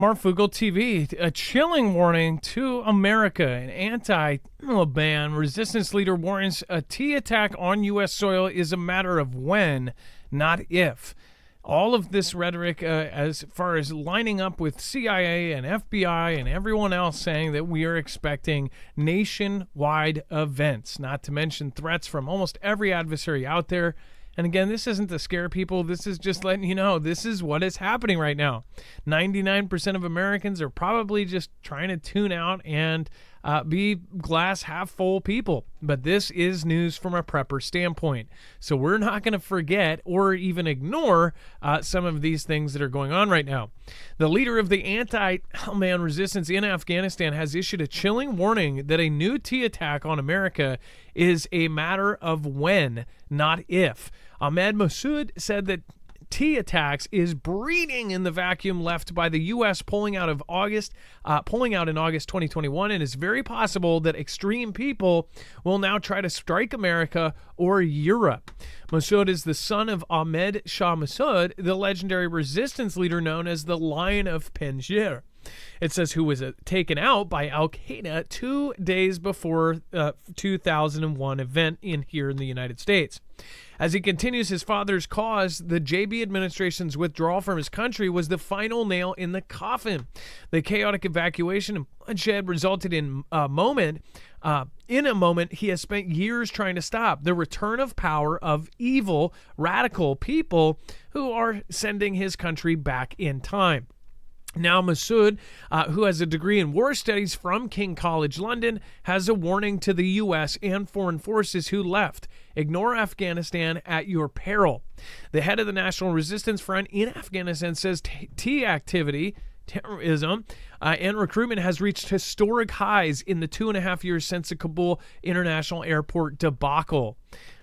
Marfoogle TV, a chilling warning to America. An anti-ban resistance leader warns a T attack on U.S. soil is a matter of when, not if. All of this rhetoric as far as lining up with CIA and FBI and everyone else saying that we are expecting nationwide events, not to mention threats from almost every adversary out there. And again, this isn't to scare people. This is just letting you know this is what is happening right now. 99% of Americans are probably just trying to tune out and be glass half full people. But this is news from a prepper standpoint. So we're not going to forget or even ignore some of these things that are going on right now. The leader of the anti-man resistance in Afghanistan has issued a chilling warning that a new T attack on America is a matter of when, not if. Ahmed Massoud said that T attacks is breeding in the vacuum left by the U.S. pulling out in August 2021, and it's very possible that extreme people will now try to strike America or Europe. Massoud is the son of Ahmed Shah Massoud, the legendary resistance leader known as the Lion of Panjshir. It says who was taken out by Al-Qaeda 2 days before 2001 event here in the United States. As he continues his father's cause, the JB administration's withdrawal from his country was the final nail in the coffin. The chaotic evacuation and bloodshed resulted in a moment he has spent years trying to stop. The return of power of evil, radical people who are sending his country back in time. Now, Massoud, who has a degree in war studies from King College London, has a warning to the U.S. and foreign forces who left. Ignore Afghanistan at your peril. The head of the National Resistance Front in Afghanistan says T activity, terrorism, and recruitment has reached historic highs in the 2.5 years since the Kabul International Airport debacle.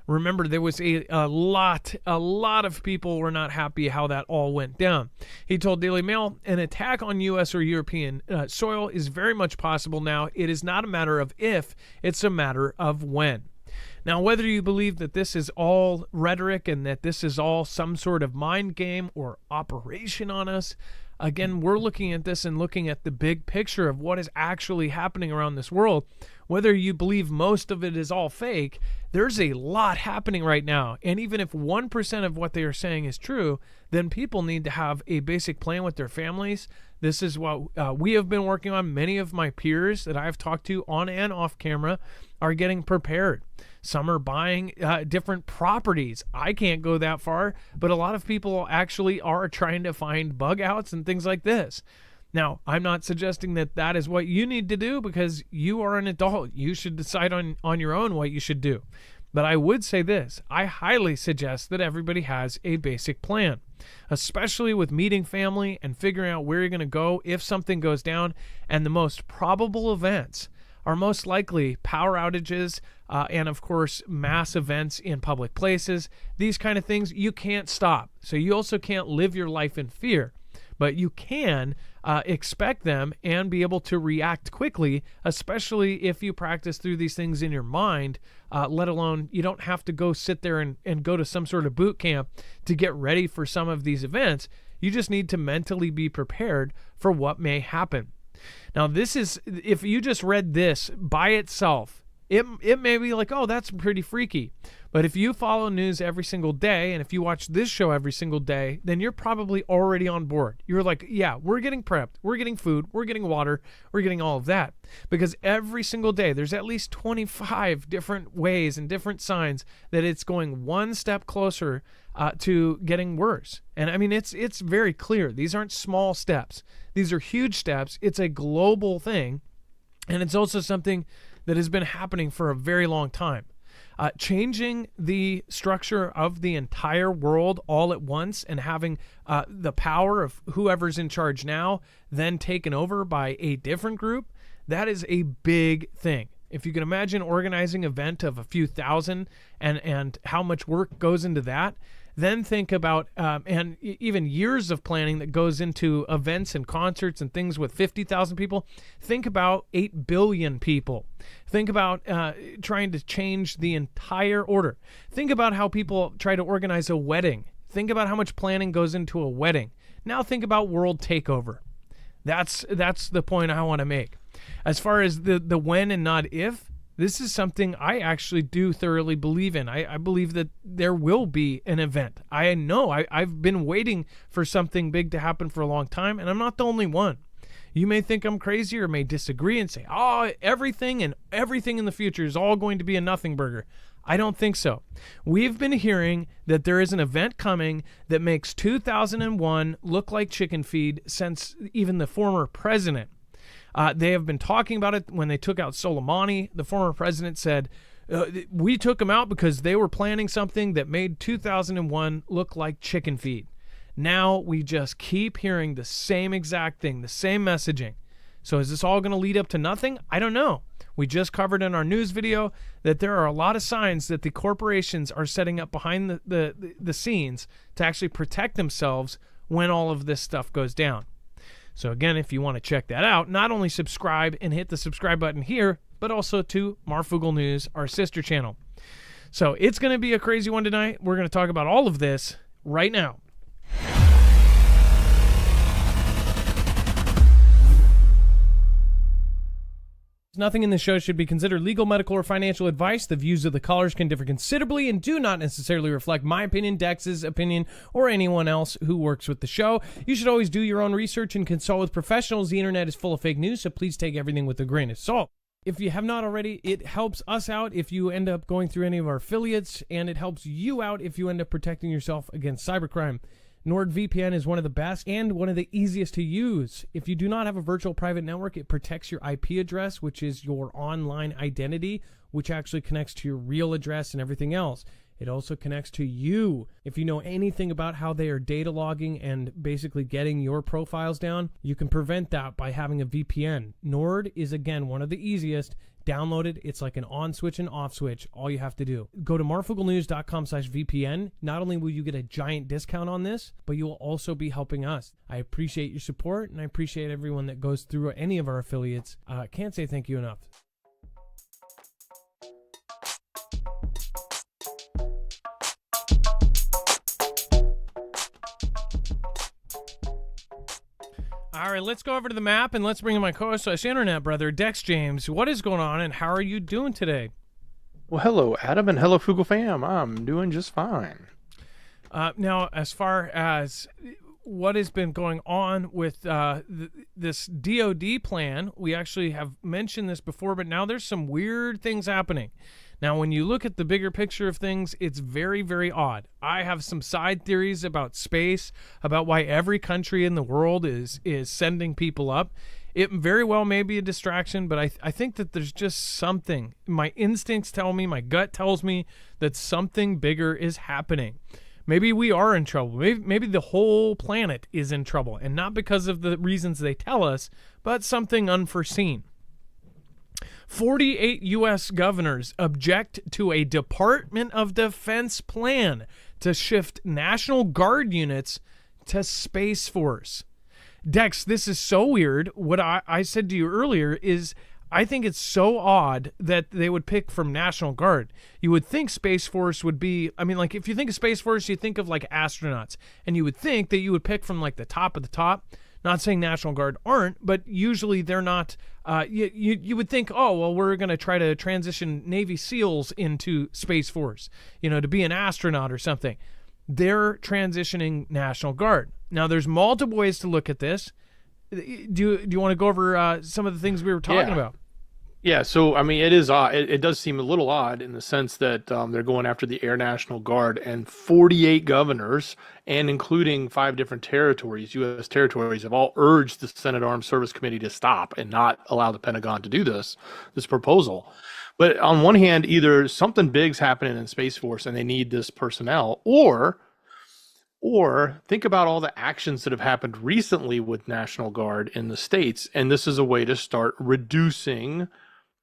Remember, there was a lot of people were not happy how that all went down. He told Daily Mail, an attack on U.S. or European soil is very much possible now. It is not a matter of if, it's a matter of when. Now, whether you believe that this is all rhetoric and that this is all some sort of mind game or operation on us, again, we're looking at this and looking at the big picture of what is actually happening around this world. Whether you believe most of it is all fake, there's a lot happening right now. And even if 1% of what they are saying is true, then people need to have a basic plan with their families. This is what we have been working on. Many of my peers that I've talked to on and off camera are getting prepared. Some are buying different properties. I can't go that far, but a lot of people actually are trying to find bug outs and things like this. Now, I'm not suggesting that that is what you need to do because you are an adult. You should decide on your own what you should do. But I would say this. I highly suggest that everybody has a basic plan, especially with meeting family and figuring out where you're going to go if something goes down. And the most probable events are most likely power outages and, of course, mass events in public places. These kind of things you can't stop. So you also can't live your life in fear. But you can expect them and be able to react quickly, especially if you practice through these things in your mind, let alone you don't have to go sit there and go to some sort of boot camp to get ready for some of these events. You just need to mentally be prepared for what may happen. Now, this is, if you just read this by itself, it may be like, oh, that's pretty freaky. But if you follow news every single day, and if you watch this show every single day, then you're probably already on board. You're like, yeah, we're getting prepped. We're getting food. We're getting water. We're getting all of that. Because every single day, there's at least 25 different ways and different signs that it's going one step closer to getting worse. And I mean, it's very clear. These aren't small steps. These are huge steps. It's a global thing. And it's also something that has been happening for a very long time. Changing the structure of the entire world all at once and having the power of whoever's in charge now then taken over by a different group, that is a big thing. If you can imagine organizing an event of a few thousand and how much work goes into that, then think about, and even years of planning that goes into events and concerts and things with 50,000 people. Think about 8 billion people. Think about trying to change the entire order. Think about how people try to organize a wedding. Think about how much planning goes into a wedding. Now think about world takeover. That's the point I want to make. As far as the when and not if, this is something I actually do thoroughly believe in. I believe that there will be an event. I know I've been waiting for something big to happen for a long time, and I'm not the only one. You may think I'm crazy or may disagree and say, oh, everything in the future is all going to be a nothing burger. I don't think so. We've been hearing that there is an event coming that makes 2001 look like chicken feed since even the former president. They have been talking about it when they took out Soleimani. The former president said, we took him out because they were planning something that made 2001 look like chicken feed. Now we just keep hearing the same exact thing, the same messaging. So is this all going to lead up to nothing? I don't know. We just covered in our news video that there are a lot of signs that the corporations are setting up behind the scenes to actually protect themselves when all of this stuff goes down. So again, if you want to check that out, not only subscribe and hit the subscribe button here, but also to Marfoogle News, our sister channel. So it's going to be a crazy one tonight. We're going to talk about all of this right now. Nothing in this show should be considered legal, medical, or financial advice. The views of the callers can differ considerably and do not necessarily reflect my opinion, Dex's opinion, or anyone else who works with the show. You should always do your own research and consult with professionals. The internet is full of fake news, so please take everything with a grain of salt. If you have not already, it helps us out if you end up going through any of our affiliates, and it helps you out if you end up protecting yourself against cybercrime. NordVPN is one of the best and one of the easiest to use. If you do not have a virtual private network, it protects your IP address, which is your online identity, which actually connects to your real address and everything else. It also connects to you. If you know anything about how they are data logging and basically getting your profiles down, you can prevent that by having a VPN. Nord is, again, one of the easiest. Download it. It's like an on switch and off switch. All you have to do. Go to marfooglenews.com/VPN. Not only will you get a giant discount on this, but you will also be helping us. I appreciate your support, and I appreciate everyone that goes through any of our affiliates. Can't say thank you enough. All right, let's go over to the map and let's bring in my co-host, internet brother, Dex James. What is going on and how are you doing today? Well, hello, Adam, and hello, Foogle fam. I'm doing just fine. Now, as far as what has been going on with this DoD plan, we actually have mentioned this before, but now there's some weird things happening. Now, when you look at the bigger picture of things, it's very, very odd. I have some side theories about space, about why every country in the world is sending people up. It very well may be a distraction, but I think that there's just something. My instincts tell me, my gut tells me that something bigger is happening. Maybe we are in trouble. Maybe the whole planet is in trouble, and not because of the reasons they tell us, but something unforeseen. 48 U.S. governors object to a Department of Defense plan to shift National Guard units to Space Force. Dex, this is so weird. What I said to you earlier is I think it's so odd that they would pick from National Guard. You would think Space Force would be, like if you think of Space Force, you think of like astronauts, and you would think that you would pick from like the top of the top. Not saying National Guard aren't, but usually they're not. You would think, oh, well, we're going to try to transition Navy SEALs into Space Force, to be an astronaut or something. They're transitioning National Guard. Now, there's multiple ways to look at this. Do you want to go over some of the things we were talking about? Yeah, so it is odd. It does seem a little odd in the sense that they're going after the Air National Guard, and 48 governors, and including 5 different territories, U.S. territories, have all urged the Senate Armed Service Committee to stop and not allow the Pentagon to do this proposal. But on one hand, either something big's happening in Space Force and they need this personnel, or think about all the actions that have happened recently with National Guard in the states, and this is a way to start reducing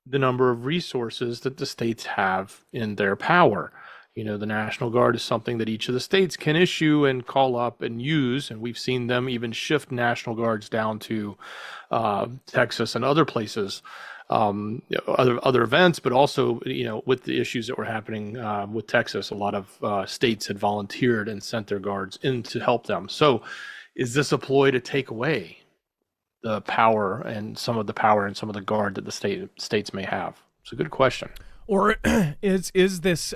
the number of resources that the states have in their power. The National Guard is something that each of the states can issue and call up and use, and we've seen them even shift National Guards down to Texas and other places, other events, but also, with the issues that were happening with Texas, a lot of states had volunteered and sent their guards in to help them. So is this a ploy to take away the power and some of the power and some of the guard that the states may have? It's a good question. Or is this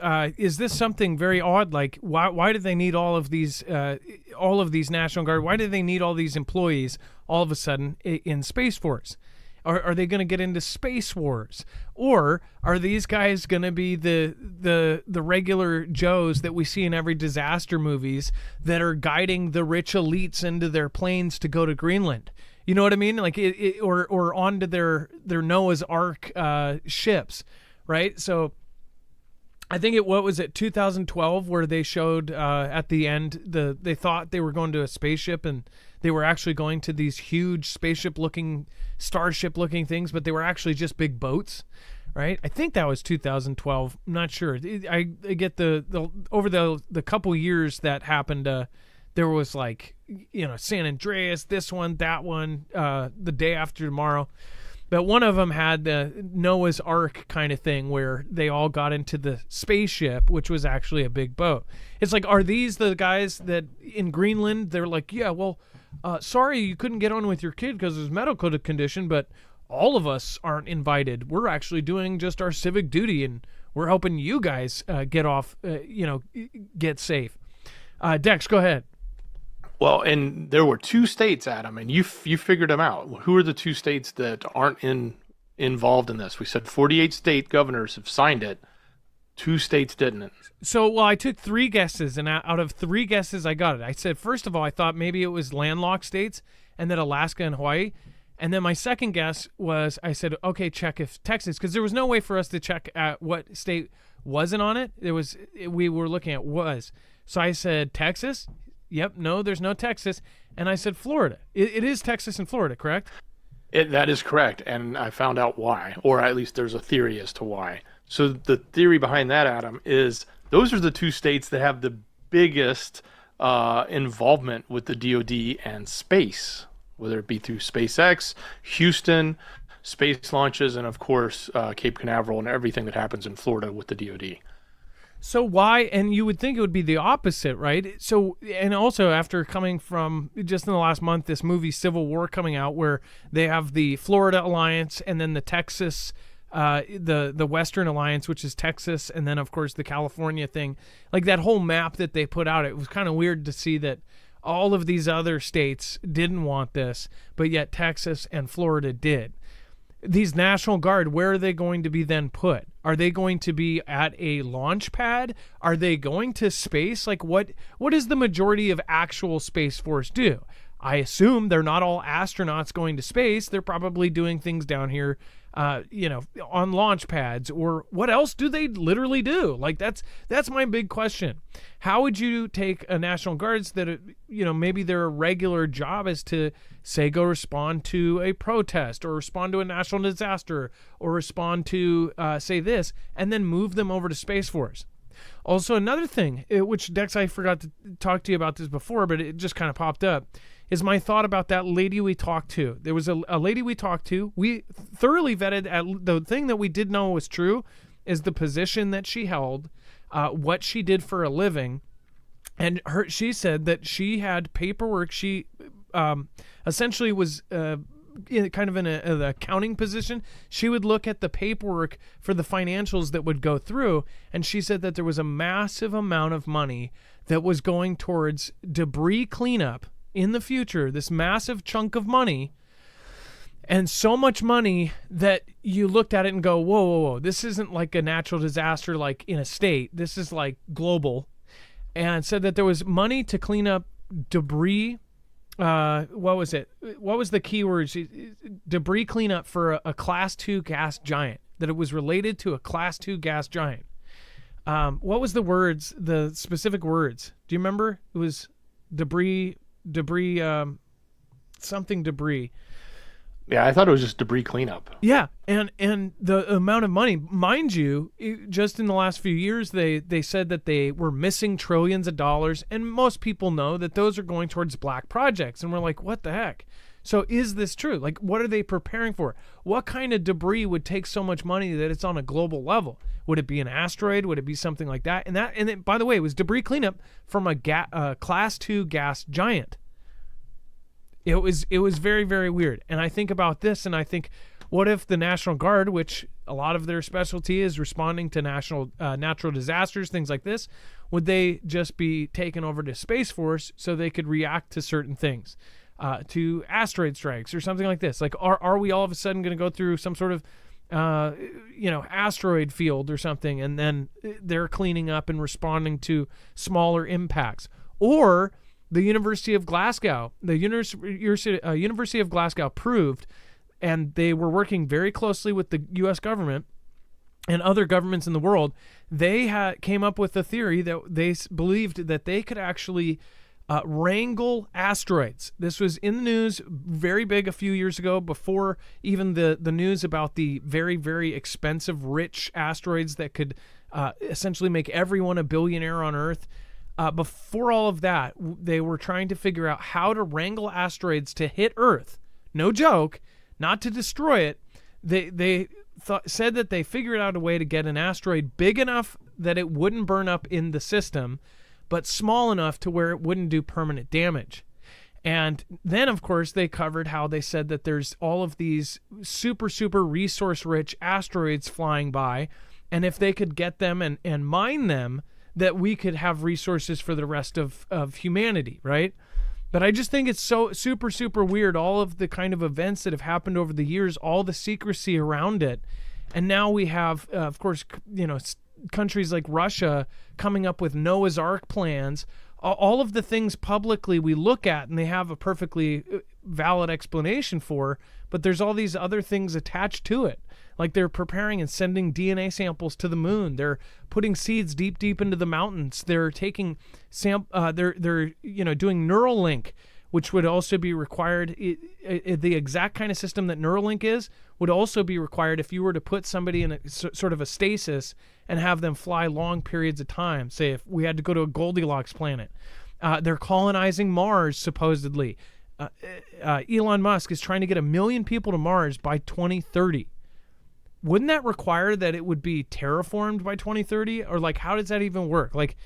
something very odd? Like why do they need all of these National Guard? Why do they need all these employees all of a sudden in Space Force? Are they going to get into space wars, or are these guys going to be the regular Joes that we see in every disaster movies that are guiding the rich elites into their planes to go to Greenland? You know what I mean? Like or onto their Noah's Ark ships, right? So I think what was it, 2012, where they showed at the end they thought they were going to a spaceship and they were actually going to these huge spaceship-looking, starship-looking things, but they were actually just big boats, right? I think that was 2012. I'm not sure. I get the over the couple years that happened. There was like, San Andreas, this one, that one, the day after tomorrow. But one of them had the Noah's Ark kind of thing where they all got into the spaceship, which was actually a big boat. It's like, are these the guys that in Greenland, they're like, yeah, well, sorry you couldn't get on with your kid because of his medical condition, but all of us aren't invited. We're actually doing just our civic duty, and we're helping you guys get off, get safe. Dex, go ahead. Well, and there were 2 states, Adam, and you figured them out. Who are the 2 states that aren't involved in this? We said 48 state governors have signed it. 2 states didn't. So, well, I took 3 guesses, and out of 3 guesses, I got it. I said, first of all, I thought maybe it was landlocked states, and then Alaska and Hawaii. And then my second guess was, I said, okay, check if Texas, because there was no way for us to check at what state wasn't on it. We were looking at was. So I said, Texas? Yep, no, there's no Texas. And I said, Florida. It is Texas and Florida, correct? That is correct, and I found out why, or at least there's a theory as to why. So the theory behind that, Adam, is those are the 2 states that have the biggest involvement with the DoD and space, whether it be through SpaceX, Houston, space launches, and of course Cape Canaveral and everything that happens in Florida with the DoD. So why, and you would think it would be the opposite, right? So, and also after coming from just in the last month, this movie Civil War coming out, where they have the Florida Alliance and then the Texas, the Western Alliance, which is Texas, and then of course the California thing, like that whole map that they put out, it was kind of weird to see that all of these other states didn't want this, but yet Texas and Florida did. These National Guard, where are they going to be then put? Are they going to be at a launch pad? Are they going to space? Like what does the majority of actual Space Force do? I assume they're not all astronauts going to space. They're probably doing things down here, on launch pads, or what else do they literally do? Like that's my big question. How would you take a National Guards that, maybe their regular job is to say, go respond to a protest or respond to a national disaster or respond to, say this, and then move them over to Space Force? Also, another thing, which Dex, I forgot to talk to you about this before, but it just kind of popped up, is my thought about that lady we talked to. There was a lady we talked to. We thoroughly vetted. The thing that we did know was true is the position that she held, what she did for a living, and she said that she had paperwork. She essentially was kind of in an accounting position. She would look at the paperwork for the financials that would go through, and she said that there was a massive amount of money that was going towards debris cleanup in the future, this massive chunk of money, and so much money that you looked at it and go, whoa, this isn't like a natural disaster like in a state. This is like global. And said that there was money to clean up debris. What was it? What was the keyword? Debris cleanup for a Class 2 gas giant, that it was related to a Class 2 gas giant. What was the specific words? Do you remember? It was debris, something debris. Yeah, I thought it was just debris cleanup. Yeah, and the amount of money, mind you, just in the last few years, they said that they were missing trillions of dollars, and most people know that those are going towards black projects, and we're like, what the heck? So is this true? Like, what are they preparing for? What kind of debris would take so much money that it's on a global level? Would it be an asteroid? Would it be something like that? And by the way, it was debris cleanup from a Class 2 gas giant. It was very, very weird. And I think about this, and I think, what if the National Guard, which a lot of their specialty is responding to natural disasters, things like this, would they just be taken over to Space Force so they could react to certain things, to asteroid strikes or something like this? Like, are we all of a sudden going to go through some sort of asteroid field or something, and then they're cleaning up and responding to smaller impacts? Or the University of Glasgow, University of Glasgow proved, and they were working very closely with the U.S. government and other governments in the world. They came up with a theory that they believed that they could actually wrangle asteroids. This was in the news, very big a few years ago, before even the news about the very, very expensive, rich asteroids that could essentially make everyone a billionaire on Earth. Before all of that, they were trying to figure out how to wrangle asteroids to hit Earth. No joke, not to destroy it. They said that they figured out a way to get an asteroid big enough that it wouldn't burn up in the system, but small enough to where it wouldn't do permanent damage. And then, of course, they covered how they said that there's all of these super, super resource-rich asteroids flying by, and if they could get them and mine them, that we could have resources for the rest of humanity, right? But I just think it's so super, super weird, all of the kind of events that have happened over the years, all the secrecy around it. And now we have, of course, countries like Russia coming up with Noah's Ark plans, all of the things publicly we look at and they have a perfectly valid explanation for, but there's all these other things attached to it. Like they're preparing and sending DNA samples to the moon. They're putting seeds deep, deep into the mountains. They're taking they're doing Neuralink, which would also be required. The exact kind of system that Neuralink is would also be required if you were to put somebody in a sort of a stasis and have them fly long periods of time. Say if we had to go to a Goldilocks planet. They're colonizing Mars, supposedly. Elon Musk is trying to get 1 million people to Mars by 2030. Wouldn't that require that it would be terraformed by 2030? Or like, how does that even work? Like,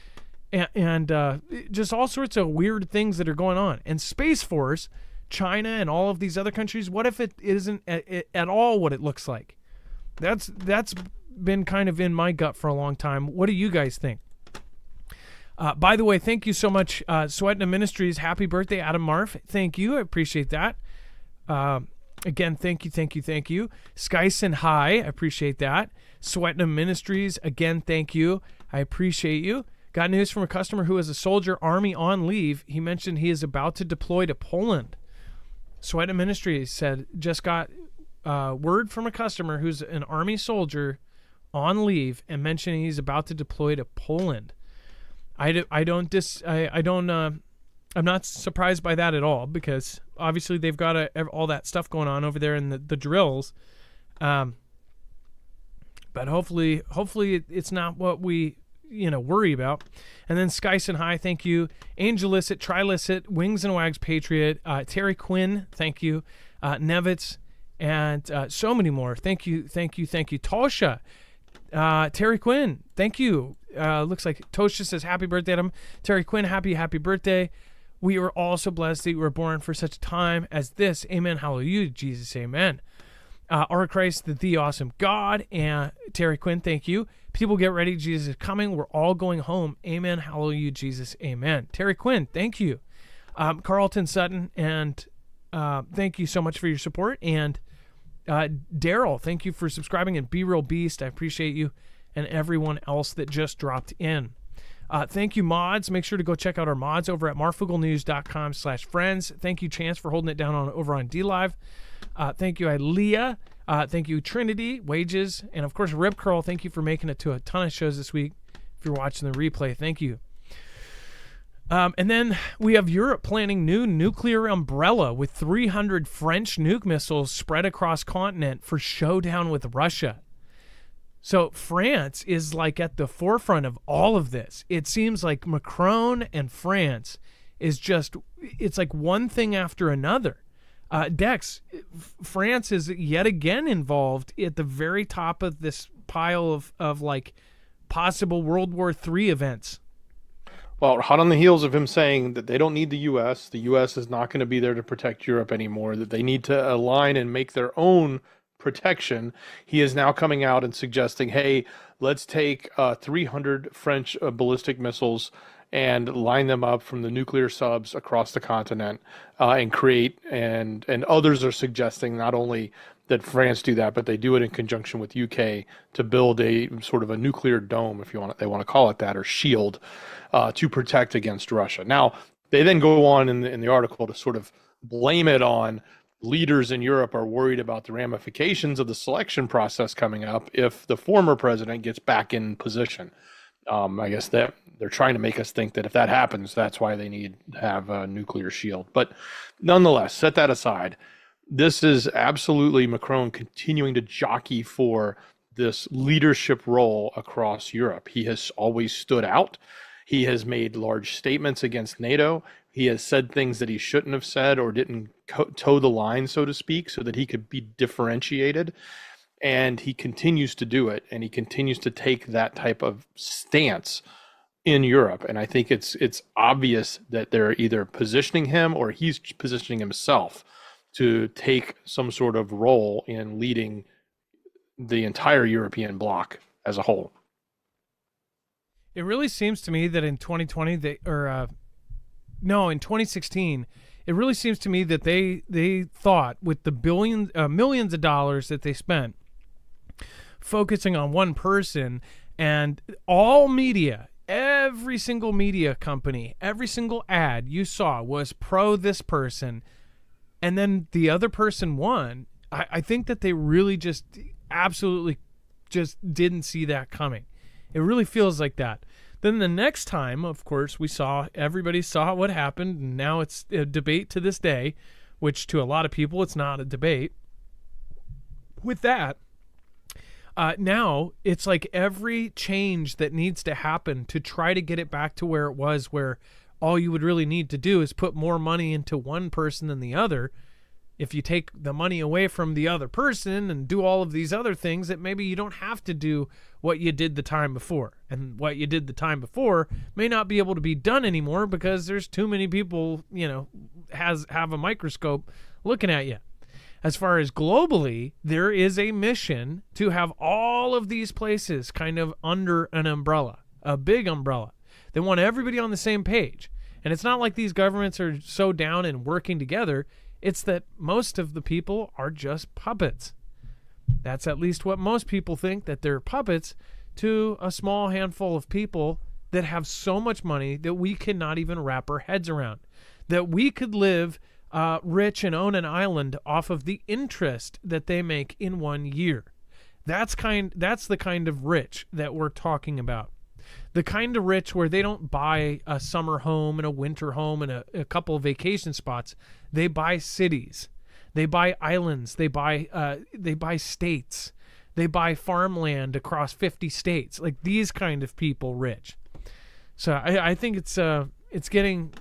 and just all sorts of weird things that are going on. And Space Force, China and all of these other countries, what if it isn't at all what it looks like? That's been kind of in my gut for a long time. What do you guys think? By the way, thank you so much, Sweatin' Ministries. Happy birthday, Adam Marf. Thank you. I appreciate that. Again, thank you. Skyson High, I appreciate that. Sweatin' Ministries, again, thank you. I appreciate you. Got news from a customer who is a soldier army on leave. He mentioned he is about to deploy to Poland. Sweatin' Ministries said, just got word from a customer who's an army soldier on leave and mentioning he's about to deploy to Poland. I'm not surprised by that at all, because obviously they've got all that stuff going on over there in the drills. But hopefully it's not what we worry about. And then Skyson High, thank you. Angelicit, Trilicit, Wings and Wags Patriot, Terry Quinn, thank you. Nevitz, and so many more. Thank you. Tosha, Terry Quinn, thank you. Looks like Tosha says happy birthday, Adam. Terry Quinn, happy birthday. We are all so blessed that you were born for such a time as this. Amen. Hallelujah. Jesus. Amen. Our Christ, the awesome God. And Terry Quinn, thank you. People get ready. Jesus is coming. We're all going home. Amen. Hallelujah. Jesus. Amen. Terry Quinn, thank you. Carlton Sutton, and thank you so much for your support. And Daryl, thank you for subscribing. And Be Real Beast, I appreciate you. And everyone else that just dropped in. Thank you, mods. Make sure to go check out our mods over at marfooglenews.com/friends. Thank you, Chance, for holding it down over on DLive. Thank you, Leah. Thank you, Trinity, Wages, and of course, Rip Curl. Thank you for making it to a ton of shows this week. If you're watching the replay, thank you. And then we have Europe planning new nuclear umbrella with 300 French nuke missiles spread across continent for showdown with Russia. So France is like at the forefront of all of this. It seems like Macron and France is just, it's like one thing after another. Dex, France is yet again involved at the very top of this pile of like possible World War III events. Well, hot on the heels of him saying that they don't need the U.S., the U.S. is not going to be there to protect Europe anymore, that they need to align and make their own protection, he is now coming out and suggesting, hey, let's take 300 French ballistic missiles and line them up from the nuclear subs across the continent and create, and others are suggesting not only that France do that, but they do it in conjunction with UK to build a sort of a nuclear dome, if you want, they want to call it that, or shield, to protect against Russia. Now, they then go on in the article to sort of blame it on leaders in Europe are worried about the ramifications of the selection process coming up if the former president gets back in position. I guess that they're trying to make us think that if that happens, that's why they need to have a nuclear shield. But nonetheless, set that aside. This is absolutely Macron continuing to jockey for this leadership role across Europe. He has always stood out. He has made large statements against NATO. He has said things that he shouldn't have said or didn't toe the line, so to speak, so that he could be differentiated. And he continues to do it, and he continues to take that type of stance in Europe. And I think it's obvious that they're either positioning him or he's positioning himself to take some sort of role in leading the entire European bloc as a whole. It really seems to me that in 2020 in 2016, it really seems to me that they thought with the millions of dollars that they spent focusing on one person, and all media, every single media company, every single ad you saw was pro this person, and then the other person won. I think that they really just absolutely just didn't see that coming. It really feels like that. Then the next time, of course, everybody saw what happened, and now it's a debate to this day, which to a lot of people, it's not a debate. With that, now it's like every change that needs to happen to try to get it back to where it was, where all you would really need to do is put more money into one person than the other. If you take the money away from the other person and do all of these other things, that maybe you don't have to do what you did the time before. And what you did the time before may not be able to be done anymore because there's too many people, have a microscope looking at you. As far as globally, there is a mission to have all of these places kind of under an umbrella, a big umbrella. They want everybody on the same page. And it's not like these governments are so down and working together. It's that most of the people are just puppets. That's at least what most people think, that they're puppets to a small handful of people that have so much money that we cannot even wrap our heads around. That we could live rich and own an island off of the interest that they make in 1 year. That's the kind of rich that we're talking about. The kind of rich where they don't buy a summer home and a winter home and a couple of vacation spots. They buy cities. They buy islands. They buy states. They buy farmland across 50 states. Like these kind of people rich. So I think it's getting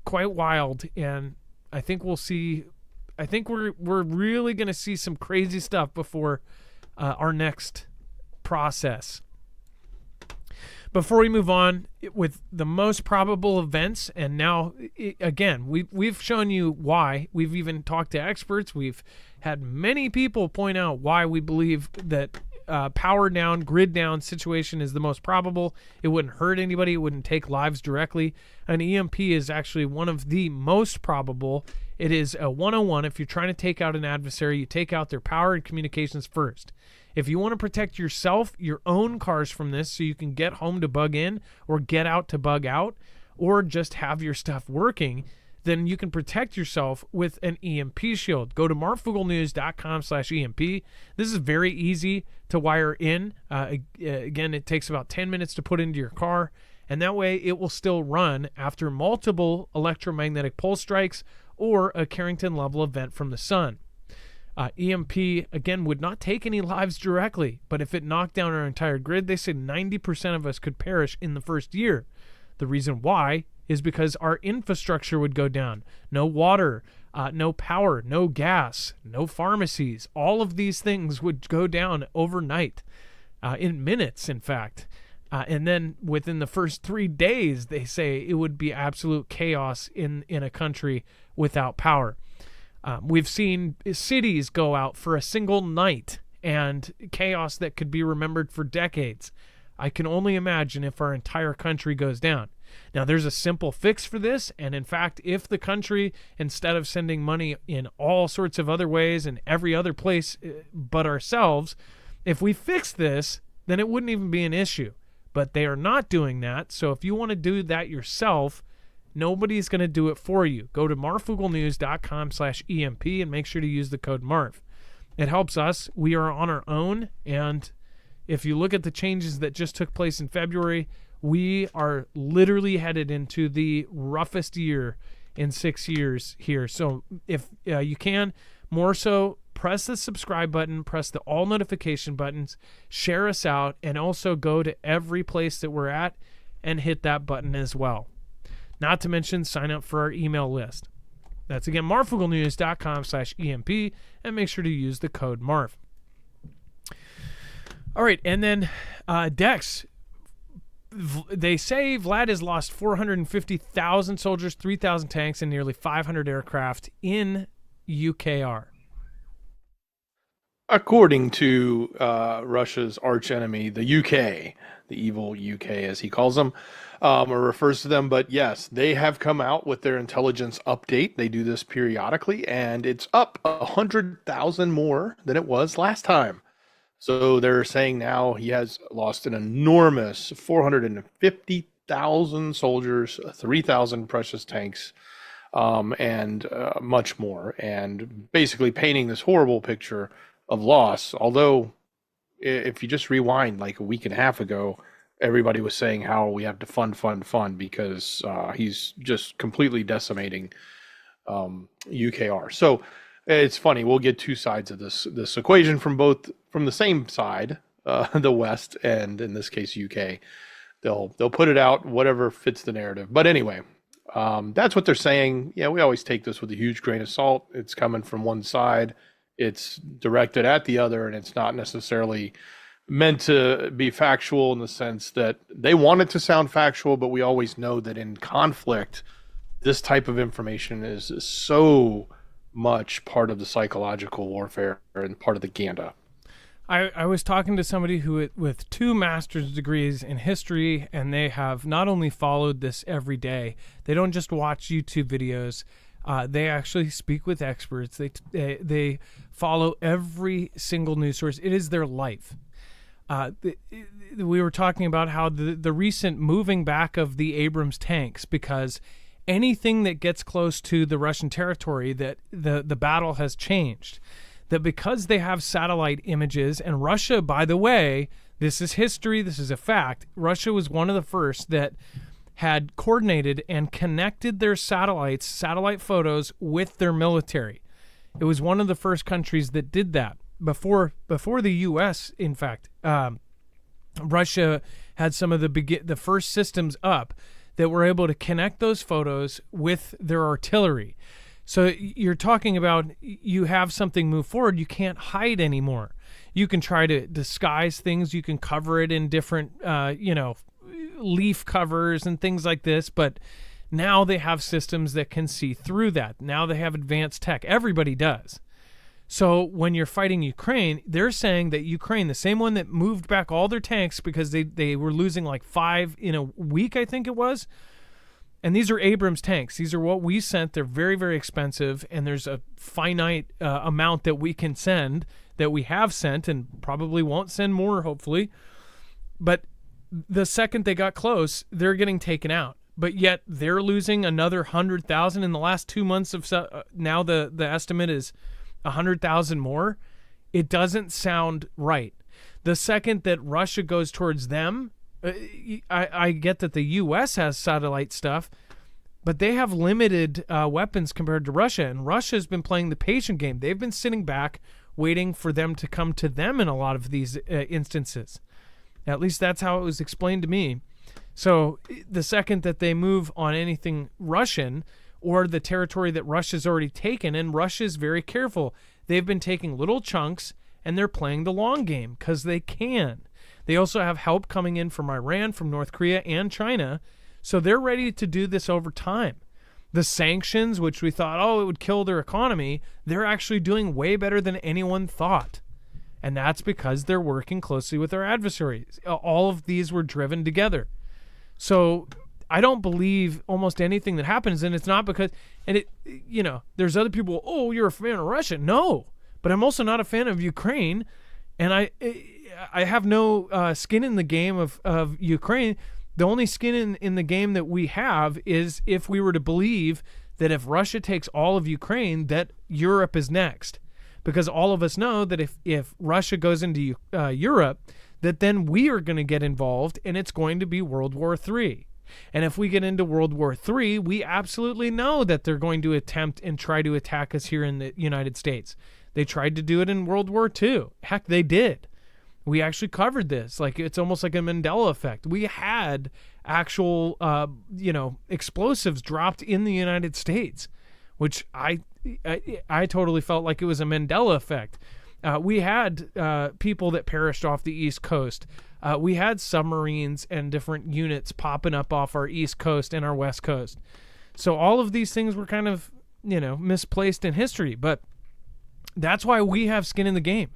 quite wild, and I think we'll see. I think we're really going to see some crazy stuff before our next process. Before we move on with the most probable events, and now again we've shown you why. We've even talked to experts. We've had many people point out why we believe that power down, grid down situation is the most probable. It wouldn't hurt anybody. It wouldn't take lives directly. An EMP is actually one of the most probable. It is a 101. If you're trying to take out an adversary, you take out their power and communications first. If you want to protect yourself, your own cars from this, so you can get home to bug in or get out to bug out, or just have your stuff working, then you can protect yourself with an EMP shield. Go to marfooglenews.com/EMP. This is very easy to wire in. Again, it takes about 10 minutes to put into your car, and that way it will still run after multiple electromagnetic pulse strikes or a Carrington level event from the sun. EMP, again, would not take any lives directly, but if it knocked down our entire grid, they say 90% of us could perish in the first year. The reason why is because our infrastructure would go down. No water, no power, no gas, no pharmacies. All of these things would go down overnight, in minutes, in fact. And then within the first 3 days, they say it would be absolute chaos in a country without power. We've seen cities go out for a single night and chaos that could be remembered for decades. I can only imagine if our entire country goes down. Now, there's a simple fix for this, and in fact, if the country, instead of sending money in all sorts of other ways and every other place but ourselves, if we fix this, then it wouldn't even be an issue. But they are not doing that, so if you want to do that yourself, nobody's going to do it for you. Go to marfooglenews.com/EMP and make sure to use the code MARF. It helps us. We are on our own, and if you look at the changes that just took place in February, we are literally headed into the roughest year in 6 years here. So if you can, more so, press the subscribe button, press the all notification buttons, share us out, and also go to every place that we're at and hit that button as well. Not to mention, sign up for our email list. That's, again, marfooglenews.com/EMP, and make sure to use the code MARF. All right, and then Dex, they say Vlad has lost 450,000 soldiers, 3,000 tanks, and nearly 500 aircraft in UKR. According to Russia's archenemy, the UK, the evil UK as he calls them, or refers to them. But yes, they have come out with their intelligence update. They do this periodically, and it's up 100,000 more than it was last time. So they're saying now he has lost an enormous 450,000 soldiers, 3,000 precious tanks, and much more, and basically painting this horrible picture of loss. Although, if you just rewind like a week and a half ago, everybody was saying how we have to fund because he's just completely decimating UKR. So it's funny. We'll get two sides of this equation from the same side, the West, and in this case UK. They'll put it out whatever fits the narrative. But anyway, that's what they're saying. Yeah, we always take this with a huge grain of salt. It's coming from one side. It's directed at the other, and it's not necessarily meant to be factual in the sense that they want it to sound factual, but we always know that in conflict, this type of information is so much part of the psychological warfare and part of the Ganda. I was talking to somebody who with 2 master's degrees in history, and they have not only followed this every day, they don't just watch YouTube videos. They actually speak with experts. They follow every single news source. It is their life. We were talking about how the recent moving back of the Abrams tanks, because anything that gets close to the Russian territory, that the battle has changed. That because they have satellite images, and Russia, by the way, this is history, this is a fact, Russia was one of the first that had coordinated and connected their satellite photos with their military. It was one of the first countries that did that. Before the U.S., in fact, Russia had some of the first systems up that were able to connect those photos with their artillery. So you're talking about, you have something move forward, you can't hide anymore. You can try to disguise things, you can cover it in different, leaf covers and things like this, but now they have systems that can see through that. Now they have advanced tech. Everybody does. So when you're fighting Ukraine, they're saying that Ukraine, the same one that moved back all their tanks because they were losing like 5 in a week, I think it was. And these are Abrams tanks. These are what we sent. They're very, very expensive, and there's a finite amount that we can send, that we have sent, and probably won't send more, hopefully. But the second they got close, they're getting taken out. But yet they're losing another 100,000 in the last 2 months of now the estimate is 100,000 more. It doesn't sound right. The second that Russia goes towards them, I get that the U.S. has satellite stuff, but they have limited weapons compared to Russia, and Russia's been playing the patient game. They've been sitting back waiting for them to come to them in a lot of these instances. At least that's how it was explained to me. So the second that they move on anything Russian or the territory that Russia's already taken, and Russia's very careful. They've been taking little chunks, and they're playing the long game because they can. They also have help coming in from Iran, from North Korea, and China. So they're ready to do this over time. The sanctions, which we thought, it would kill their economy, they're actually doing way better than anyone thought. And that's because they're working closely with our adversaries. All of these were driven together. So I don't believe almost anything that happens, and it's not because, there's other people, you're a fan of Russia. No, but I'm also not a fan of Ukraine, and I have no skin in the game of Ukraine. The only skin in the game that we have is if we were to believe that if Russia takes all of Ukraine, that Europe is next. Because all of us know that if Russia goes into Europe, that then we are going to get involved, and it's going to be World War III. And if we get into World War III, we absolutely know that they're going to attempt and try to attack us here in the United States. They tried to do it in World War II. Heck, they did. We actually covered this. Like, it's almost like a Mandela effect. We had actual, explosives dropped in the United States, which I totally felt like it was a Mandela effect. We had people that perished off the East Coast. We had submarines and different units popping up off our East Coast and our West Coast. So all of these things were kind of, misplaced in history. But that's why we have skin in the game.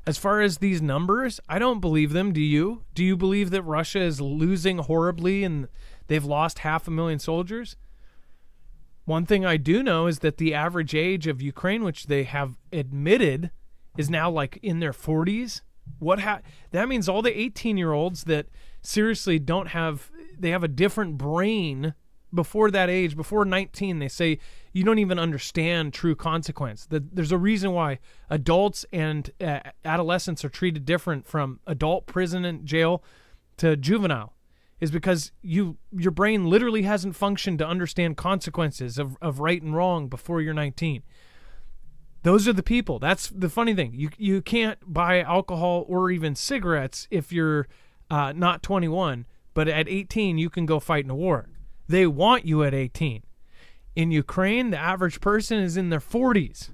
As far as these numbers, I don't believe them. Do you? Do you believe that Russia is losing horribly and they've lost 500,000 soldiers? One thing I do know is that the average age of Ukraine, which they have admitted, is now like in their 40s. That means all the 18-year-olds that seriously they have a different brain before that age, before 19, they say you don't even understand true consequence. There's a reason why adults and adolescents are treated different from adult prison and jail to juvenile, is because your brain literally hasn't functioned to understand consequences of right and wrong before you're 19. Those are the people. That's the funny thing. You can't buy alcohol or even cigarettes if you're not 21, but at 18 you can go fight in a war. They want you at 18. In Ukraine, the average person is in their 40s.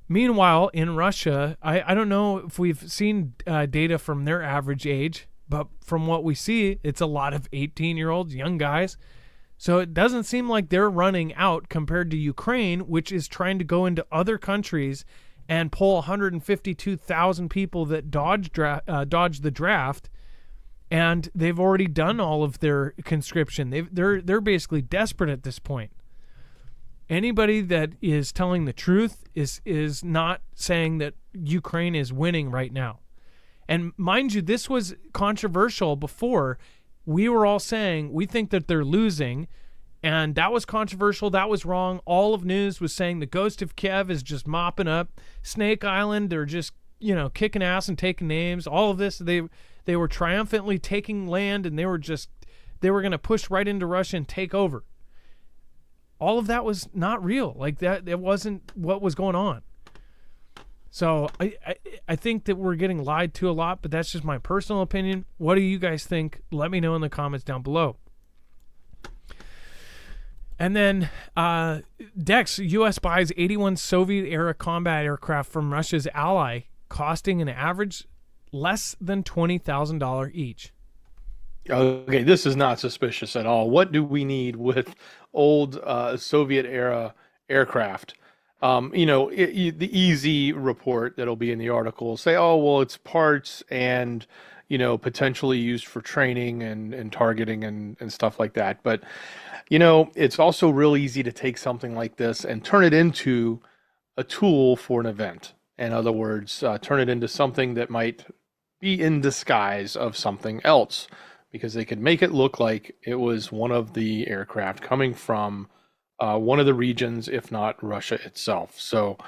Meanwhile, in Russia, I don't know if we've seen data from their average age, but from what we see, it's a lot of 18-year-olds, young guys. So it doesn't seem like they're running out compared to Ukraine, which is trying to go into other countries and pull 152,000 people that dodged the draft. And they've already done all of their conscription. They're basically desperate at this point. Anybody that is telling the truth is not saying that Ukraine is winning right now. And mind you, this was controversial before. We were all saying we think that they're losing, and that was controversial. That was wrong. All of news was saying the ghost of Kiev is just mopping up. Snake Island, they're just kicking ass and taking names. All of this, they were triumphantly taking land, and they were going to push right into Russia and take over. All of that was not real. Like that, it wasn't what was going on. So I think that we're getting lied to a lot, but that's just my personal opinion. What do you guys think? Let me know in the comments down below. And then Dex, U.S. buys 81 Soviet-era combat aircraft from Russia's ally, costing an average less than $20,000 each. Okay, this is not suspicious at all. What do we need with old Soviet-era aircraft? The easy report that'll be in the article will say, it's parts and, potentially used for training and targeting and stuff like that. But, it's also real easy to take something like this and turn it into a tool for an event. In other words, turn it into something that might be in disguise of something else, because they could make it look like it was one of the aircraft coming from one of the regions, if not Russia itself. So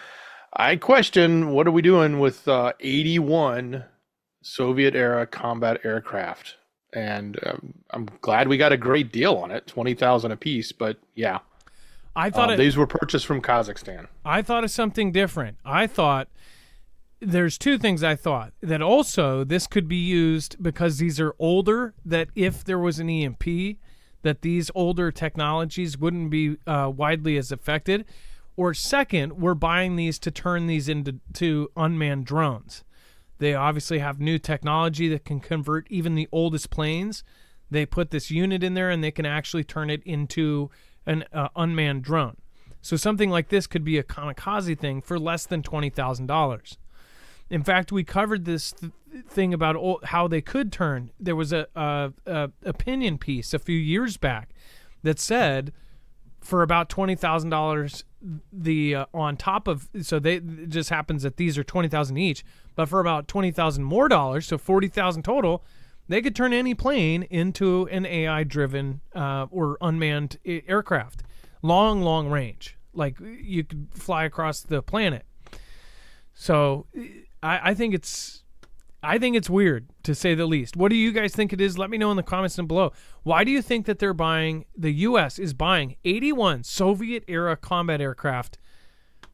I question, what are we doing with 81 Soviet-era combat aircraft? And I'm glad we got a great deal on it, 20,000 a piece. But yeah, I thought these were purchased from Kazakhstan. I thought of something different. I thought there's two things. I thought that also this could be used because these are older, that if there was an EMP, that these older technologies wouldn't be widely as affected. Or second, we're buying these to turn these into unmanned drones. They obviously have new technology that can convert even the oldest planes. They put this unit in there, and they can actually turn it into an unmanned drone. So something like this could be a kamikaze thing for less than $20,000. In fact, we covered this thing about how they could turn. There was a opinion piece a few years back that said for about $20,000, on top of, so it just happens that these are $20,000 each, but for about $20,000 more dollars, so $40,000 total, they could turn any plane into an AI-driven or unmanned aircraft, long range, like you could fly across the planet. So I think it's weird, to say the least. What do you guys think it is? Let me know in the comments down below. Why do you think that the U.S. is buying 81 Soviet-era combat aircraft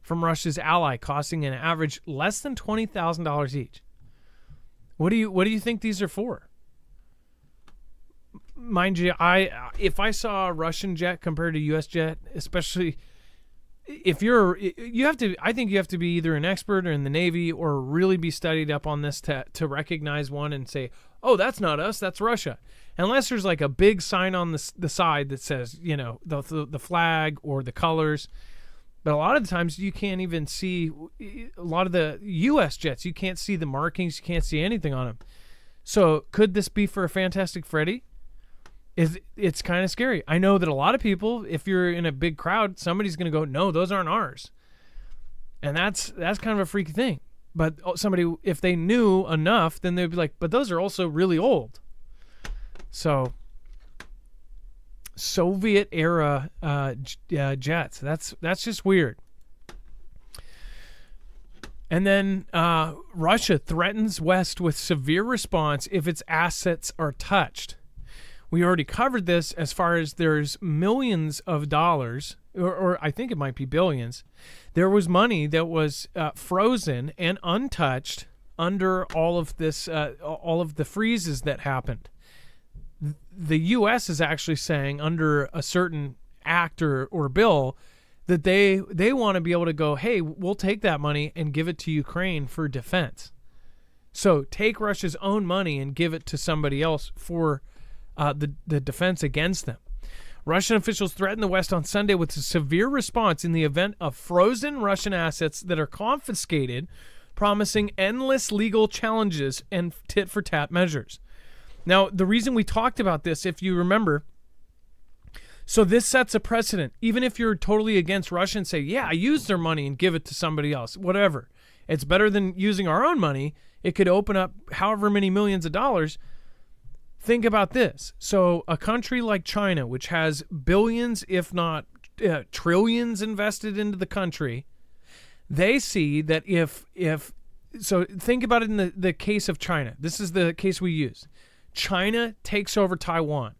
from Russia's ally, costing an average less than $20,000 each? What do you think these are for? Mind you, if I saw a Russian jet compared to U.S. jet, especially if I think you have to be either an expert or in the Navy or really be studied up on this to recognize one and say, oh, that's not us, that's Russia. Unless there's like a big sign on the side that says, the flag or the colors. But a lot of the times you can't even see a lot of the U.S. jets. You can't see the markings. You can't see anything on them. So could this be for a Fantastic Freddy? It's kind of scary. I know that a lot of people, if you're in a big crowd, somebody's going to go, no, those aren't ours. And that's kind of a freaky thing. But somebody, if they knew enough, then they'd be like, but those are also really old. So Soviet era jets. That's just weird. And then Russia threatens West with severe response if its assets are touched. We already covered this as far as there's millions of dollars, or I think it might be billions. There was money that was frozen and untouched under all of this, all of the freezes that happened. The U.S. is actually saying under a certain act or bill that they want to be able to go, hey, we'll take that money and give it to Ukraine for defense. So take Russia's own money and give it to somebody else for the defense against them. Russian officials threatened the West on Sunday with a severe response in the event of frozen Russian assets that are confiscated, promising endless legal challenges and tit-for-tat measures. Now, the reason we talked about this, if you remember, so this sets a precedent. Even if you're totally against Russia and say, yeah, use their money and give it to somebody else, whatever. It's better than using our own money. It could open up however many millions of dollars. Think about this. So a country like China, which has billions, if not trillions invested into the country, they see that so think about it in the case of China. This is the case we use. China takes over Taiwan.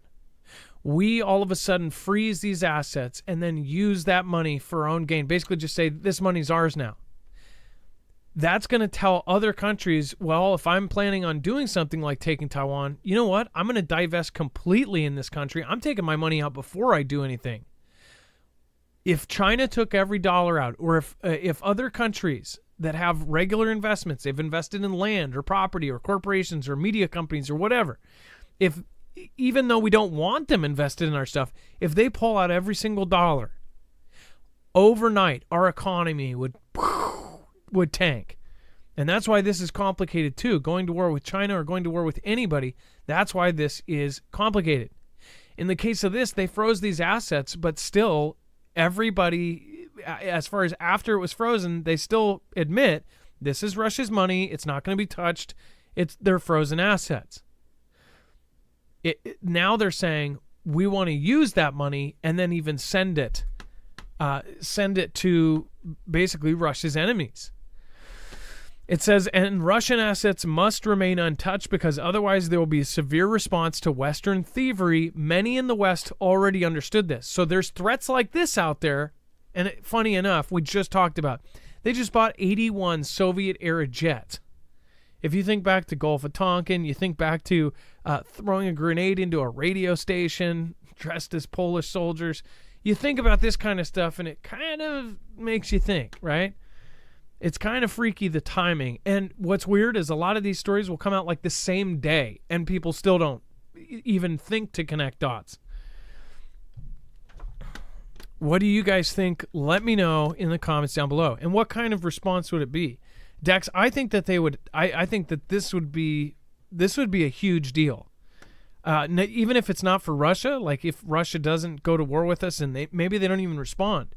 We all of a sudden freeze these assets and then use that money for our own gain. Basically just say, this money's ours now. That's going to tell other countries, well, if I'm planning on doing something like taking Taiwan, you know what? I'm going to divest completely in this country. I'm taking my money out before I do anything. If China took every dollar out, or if other countries that have regular investments, they've invested in land or property or corporations or media companies or whatever, even though we don't want them invested in our stuff, if they pull out every single dollar, overnight our economy would tank. And that's why this is complicated too. Going to war with China or going to war with anybody, that's why this is complicated. In the case of this, they froze these assets, but still everybody, as far as after it was frozen, they still admit this is Russia's money. It's not going to be touched. They're frozen assets. Now they're saying we want to use that money and then even send it to basically Russia's enemies. It says, and Russian assets must remain untouched because otherwise there will be a severe response to Western thievery. Many in the West already understood this. So there's threats like this out there. And funny enough, we just talked about, they just bought 81 Soviet-era jets. If you think back to Gulf of Tonkin, you think back to throwing a grenade into a radio station dressed as Polish soldiers, you think about this kind of stuff and it kind of makes you think, right? It's kind of freaky, the timing. And what's weird is a lot of these stories will come out like the same day, and people still don't even think to connect dots. What do you guys think? Let me know in the comments down below. And what kind of response would it be? Dex, I think that they would. I think that this would be a huge deal. Even if it's not for Russia, like if Russia doesn't go to war with us and maybe they don't even respond,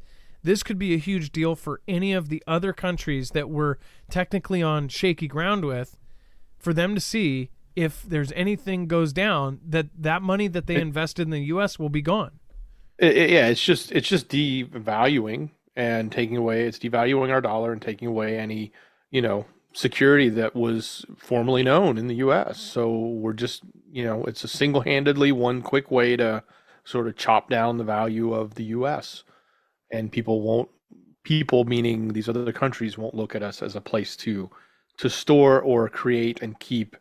this could be a huge deal for any of the other countries that we're technically on shaky ground with, for them to see if there's anything goes down, that money that they invested in the U.S. will be gone. Yeah, it's just devaluing and taking away. It's devaluing our dollar and taking away any, security that was formerly known in the U.S. So we're just, it's a single-handedly one quick way to sort of chop down the value of the U.S. And people meaning these other countries won't look at us as a place to store or create and keep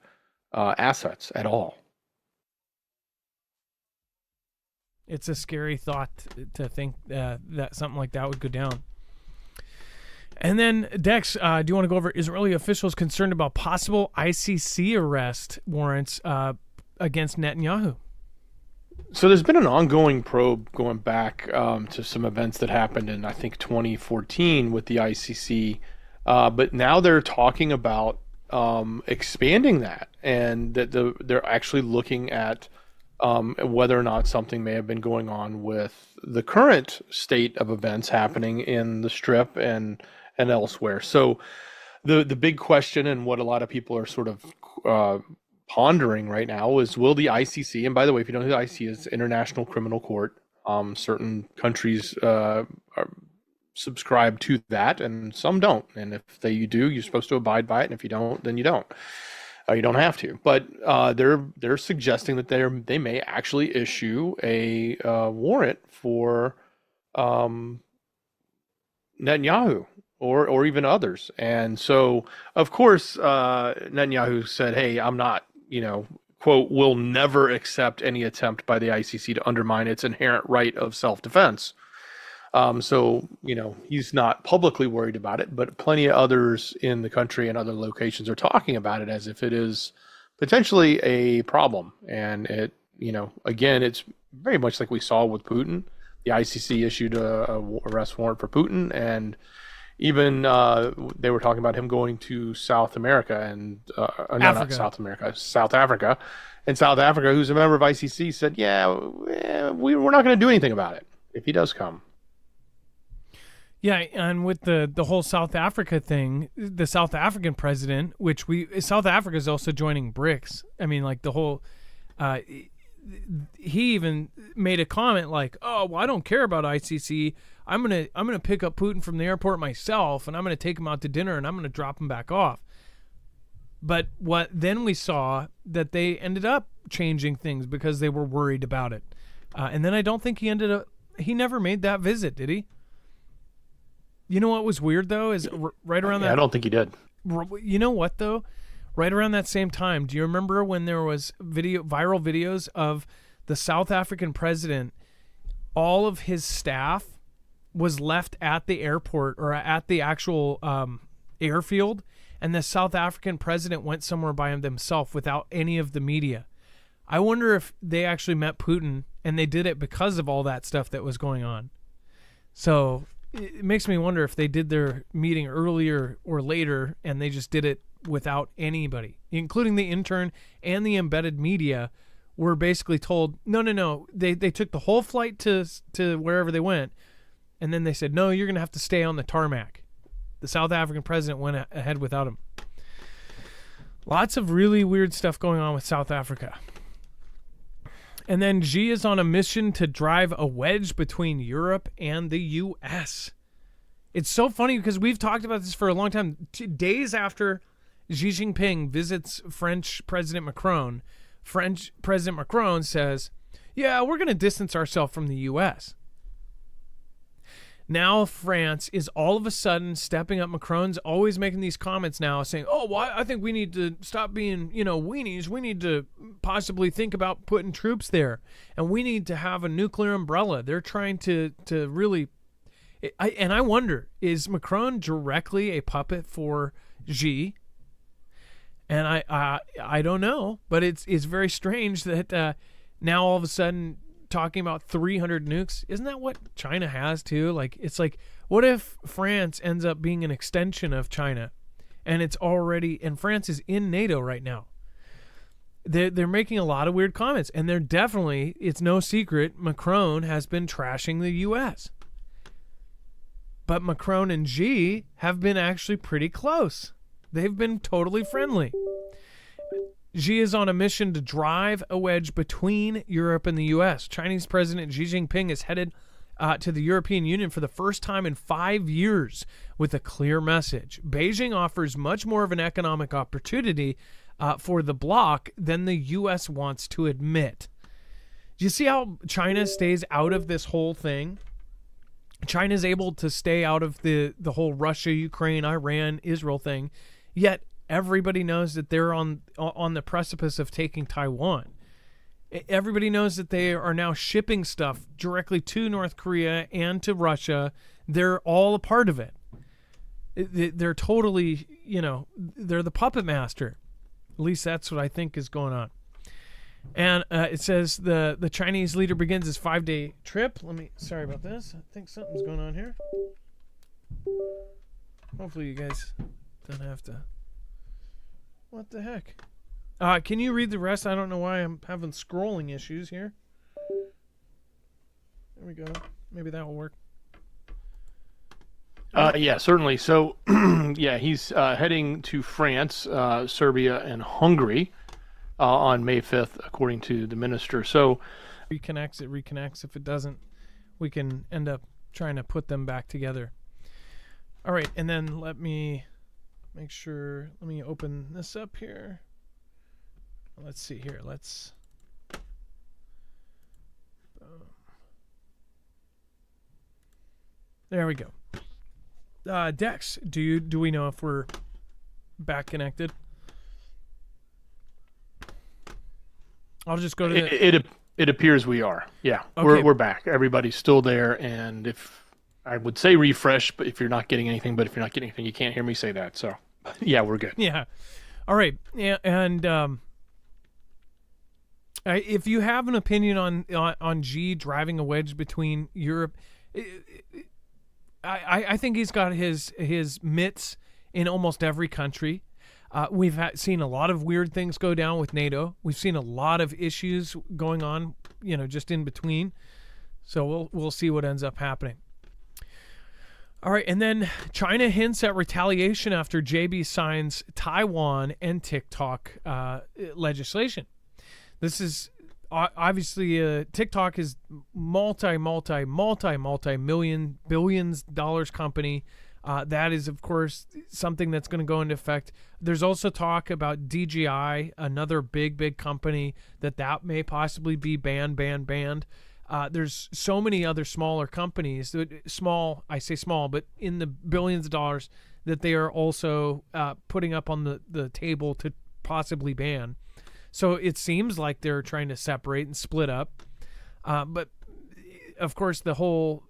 assets at all. It's a scary thought to think that something like that would go down. And then, Dex, do you want to go over Israeli officials concerned about possible ICC arrest warrants against Netanyahu? So there's been an ongoing probe going back to some events that happened in, I think, 2014 with the ICC. But now they're talking about expanding that, and that they're actually looking at whether or not something may have been going on with the current state of events happening in the Strip and elsewhere. So the big question, and what a lot of people are sort of pondering right now, is will the ICC, and by the way, if you don't know who the ICC is, International Criminal Court, certain countries subscribe to that and some don't. And if you do, you're supposed to abide by it. And if you don't, then you don't. You don't have to, but they're suggesting that they may actually issue a warrant for Netanyahu or even others. And so, of course, Netanyahu said, "Hey, I'm not, quote, will never accept any attempt by the ICC to undermine its inherent right of self-defense." So, he's not publicly worried about it, but plenty of others in the country and other locations are talking about it as if it is potentially a problem. And it, again, it's very much like we saw with Putin. The ICC issued a arrest warrant for Putin, and even they were talking about him going to South America and not South America, South Africa. And South Africa, who's a member of ICC, said, we're not going to do anything about it if he does come. Yeah, and with the whole South Africa thing, the South African president, South Africa is also joining BRICS. I mean, like the whole, he even made a comment like, "Oh, well, I don't care about ICC. I'm gonna pick up Putin from the airport myself, and I'm gonna take him out to dinner, and I'm gonna drop him back off." But then we saw that they ended up changing things because they were worried about it, and then I don't think he never made that visit, did he? You know what was weird, though, is right around that... I don't think he did. You know what, though? Right around that same time, do you remember when there was viral videos of the South African president, all of his staff was left at the airport or at the actual airfield, and the South African president went somewhere by himself without any of the media? I wonder if they actually met Putin, and they did it because of all that stuff that was going on. So... it makes me wonder if they did their meeting earlier or later and they just did it without anybody, including the intern and the embedded media, were basically told, no. They took the whole flight to wherever they went, and then they said, no, you're going to have to stay on the tarmac. The South African president went ahead without him. Lots of really weird stuff going on with South Africa. And then Xi is on a mission to drive a wedge between Europe and the U.S. It's so funny because we've talked about this for a long time. Days after Xi Jinping visits French President Macron, French President Macron says, yeah, we're going to distance ourselves from the U.S. Now France is all of a sudden stepping up. Macron's always making these comments now saying, oh, well, I think we need to stop being, weenies. We need to possibly think about putting troops there. And we need to have a nuclear umbrella. They're trying to really, I wonder, is Macron directly a puppet for Xi? And I don't know, but it's very strange that now all of a sudden talking about 300 nukes. Isn't that what China has too? Like, it's like, what if France ends up being an extension of China, and France is in NATO right now? They're making a lot of weird comments, and it's no secret, Macron has been trashing the U.S. But Macron and Xi have been actually pretty close. They've been totally friendly. Xi is on a mission to drive a wedge between Europe and the U.S. Chinese President Xi Jinping is headed to the European Union for the first time in 5 years with a clear message. Beijing offers much more of an economic opportunity for the bloc than the U.S. wants to admit. Do you see how China stays out of this whole thing? China's able to stay out of the whole Russia, Ukraine, Iran, Israel thing, yet everybody knows that they're on the precipice of taking Taiwan. Everybody knows that they are now shipping stuff directly to North Korea and to Russia. They're all a part of it. They're totally, they're the puppet master. At least that's what I think is going on. And it says the Chinese leader begins his 5-day trip. Sorry about this. I think something's going on here. Hopefully you guys don't have to. What the heck? Can you read the rest? I don't know why I'm having scrolling issues here. There we go. Maybe that will work. Yeah, certainly. So, yeah, he's heading to France, Serbia, and Hungary on May 5th, according to the minister. So, it reconnects. If it doesn't, we can end up trying to put them back together. All right, and then let me make sure. Let me open this up here. Let's see here. There we go. Dex, do we know if we're back connected? I'll just go to it appears we are. Yeah, okay. We're back. Everybody's still there, and if I would say refresh, but if you're not getting anything, you can't hear me say that. So, yeah, we're good. Yeah. All right. Yeah, and if you have an opinion on Xi driving a wedge between Europe, I think he's got his mitts in almost every country. We've seen a lot of weird things go down with NATO. We've seen a lot of issues going on, just in between. So we'll see what ends up happening. All right, and then China hints at retaliation after JB signs Taiwan and TikTok legislation. This is obviously TikTok is multi-million billions dollars company. That is, of course, something that's going to go into effect. There's also talk about DJI, another big company, that may possibly be banned. There's so many other smaller companies, I say small, but in the billions of dollars, that they are also putting up on the table to possibly ban. So it seems like they're trying to separate and split up. But, of course, the whole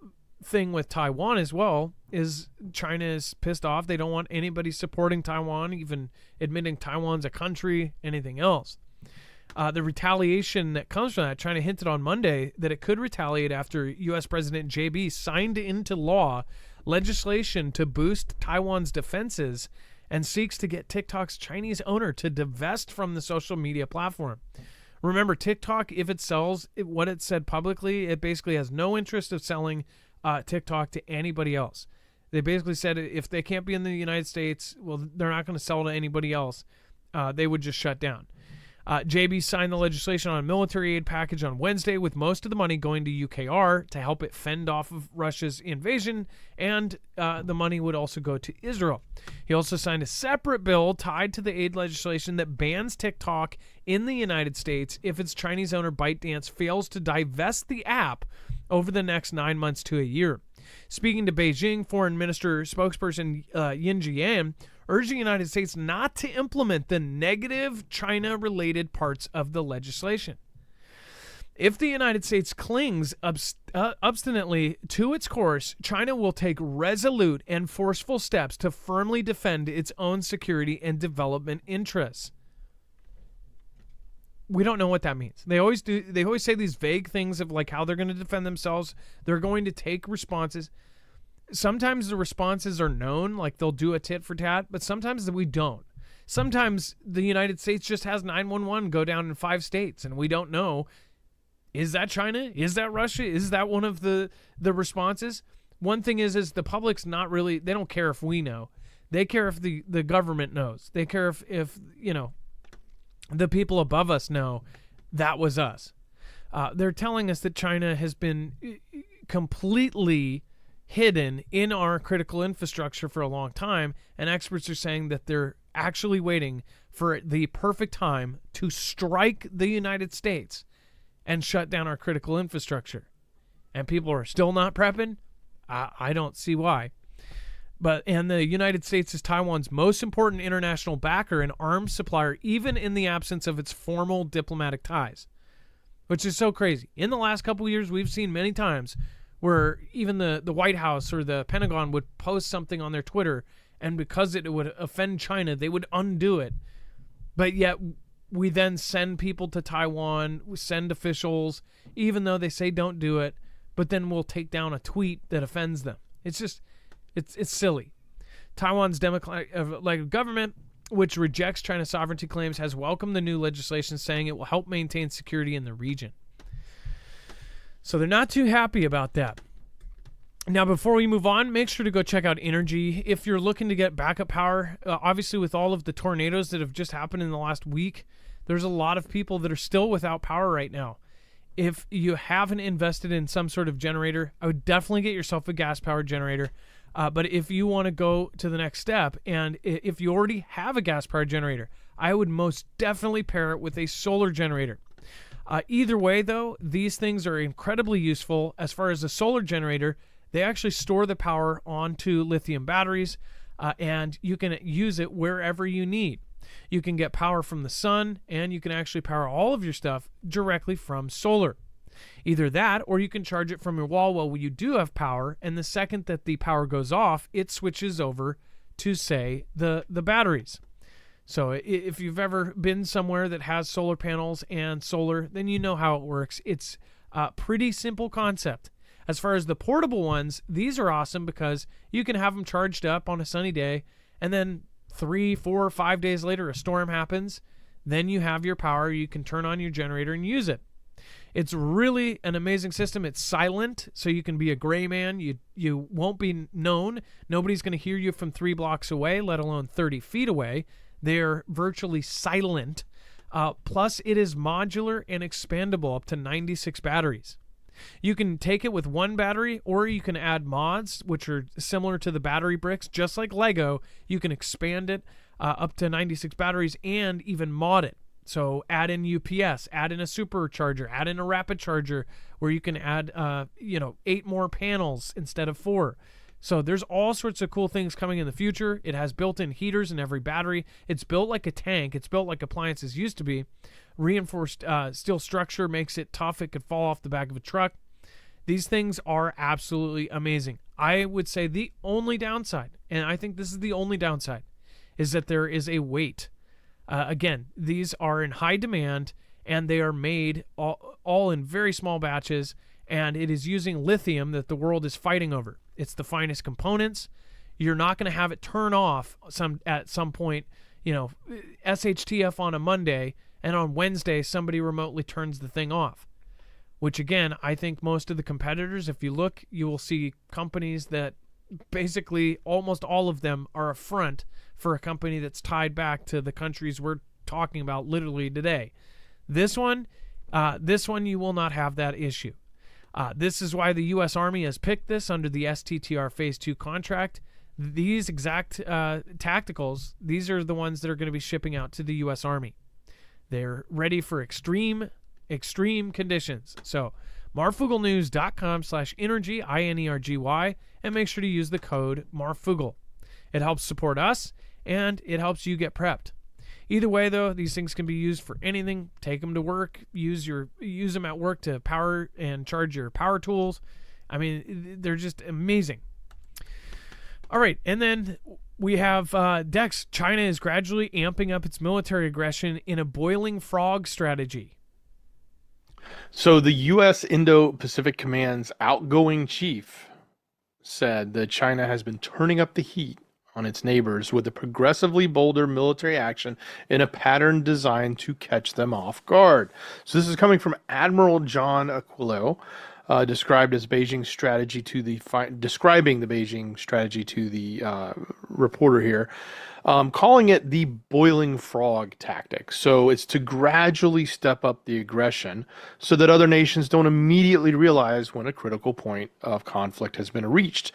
thing with Taiwan as well is China is pissed off. They don't want anybody supporting Taiwan, even admitting Taiwan's a country, anything else. The retaliation that comes from that, China hinted on Monday that it could retaliate after U.S. President JB signed into law legislation to boost Taiwan's defenses and seeks to get TikTok's Chinese owner to divest from the social media platform. Remember, TikTok, if it sells what it said publicly, it basically has no interest of selling TikTok to anybody else. They basically said if they can't be in the United States, well, they're not going to sell to anybody else. They would just shut down. JB signed the legislation on a military aid package on Wednesday, with most of the money going to UKR to help it fend off of Russia's invasion, and the money would also go to Israel. He also signed a separate bill tied to the aid legislation that bans TikTok in the United States if its Chinese owner ByteDance fails to divest the app over the next 9 months to a year. Speaking to Beijing, Foreign Minister spokesperson Yin Jian urging the United States not to implement the negative China-related parts of the legislation. If the United States clings obstinately to its course, China will take resolute and forceful steps to firmly defend its own security and development interests. We don't know what that means. They always do. They always say these vague things of like how they're going to defend themselves. They're going to take responses. Sometimes the responses are known, like they'll do a tit for tat, but sometimes we don't. Sometimes the United States just has 911 go down in 5 states, and we don't know. Is that China? Is that Russia? Is that one of the responses? One thing is the public's not really, they don't care if we know. They care if the government knows. They care if the people above us know that was us. They're telling us that China has been completely hidden in our critical infrastructure for a long time, and experts are saying that they're actually waiting for the perfect time to strike the United States and shut down our critical infrastructure. And people are still not prepping? I don't see why. And the United States is Taiwan's most important international backer and arms supplier, even in the absence of its formal diplomatic ties, which is so crazy. In the last couple of years, we've seen many times where even the White House or the Pentagon would post something on their Twitter, and because it would offend China, they would undo it. But yet we then send people to Taiwan, we send officials, even though they say don't do it, but then we'll take down a tweet that offends them. It's just... It's silly. Taiwan's democratic government, which rejects China's sovereignty claims, has welcomed the new legislation, saying it will help maintain security in the region. So they're not too happy about that. Now, before we move on, make sure to go check out Energy. If you're looking to get backup power, obviously with all of the tornadoes that have just happened in the last week, there's a lot of people that are still without power right now. If you haven't invested in some sort of generator, I would definitely get yourself a gas-powered generator. But if you want to go to the next step, and if you already have a gas-powered generator, I would most definitely pair it with a solar generator. Either way, though, these things are incredibly useful. As far as a solar generator, they actually store the power onto lithium batteries, and you can use it wherever you need. You can get power from the sun, and you can actually power all of your stuff directly from solar. Either that, or you can charge it from your wall while you do have power, and the second that the power goes off, it switches over to, say, the batteries. So if you've ever been somewhere that has solar panels and solar, then you know how it works. It's a pretty simple concept. As far as the portable ones, these are awesome because you can have them charged up on a sunny day, and then 3, 4, 5 days later, a storm happens. Then you have your power. You can turn on your generator and use it. It's really an amazing system. It's silent, so you can be a gray man. You won't be known. Nobody's going to hear you from 3 blocks away, let alone 30 feet away. They're virtually silent. Plus, it is modular and expandable up to 96 batteries. You can take it with one battery, or you can add mods, which are similar to the battery bricks. Just like Lego, you can expand it up to 96 batteries and even mod it. So add in UPS, add in a supercharger, add in a rapid charger where you can add, 8 more panels instead of 4. So there's all sorts of cool things coming in the future. It has built-in heaters in every battery. It's built like a tank. It's built like appliances used to be. Reinforced steel structure makes it tough. It could fall off the back of a truck. These things are absolutely amazing. I would say the only downside, and I think this is the only downside, is that there is a wait. Again, these are in high demand, and they are made all in very small batches, and it is using lithium that the world is fighting over. It's the finest components. You're not going to have it turn off at some point, SHTF on a Monday, and on Wednesday somebody remotely turns the thing off. Which, again, I think most of the competitors, if you look, you will see companies that basically almost all of them are a front for a company that's tied back to the countries we're talking about literally today. This one you will not have that issue. This is why the U.S. Army has picked this under the STTR Phase 2 contract. These exact tacticals, these are the ones that are going to be shipping out to the U.S. Army. They're ready for extreme conditions. So marfugglenews.com/energy, INERGY, and make sure to use the code Marfoogle. It helps support us, and it helps you get prepped. Either way, though, these things can be used for anything. Take them to work. Use them at work to power and charge your power tools. I mean, they're just amazing. All right, and then we have Dex. China is gradually amping up its military aggression in a boiling frog strategy. So the U.S. Indo-Pacific Command's outgoing chief said that China has been turning up the heat on its neighbors with a progressively bolder military action in a pattern designed to catch them off guard. So this is coming from Admiral John Aquilo, describing the Beijing strategy to the reporter here, calling it the boiling frog tactic. So it's to gradually step up the aggression so that other nations don't immediately realize when a critical point of conflict has been reached.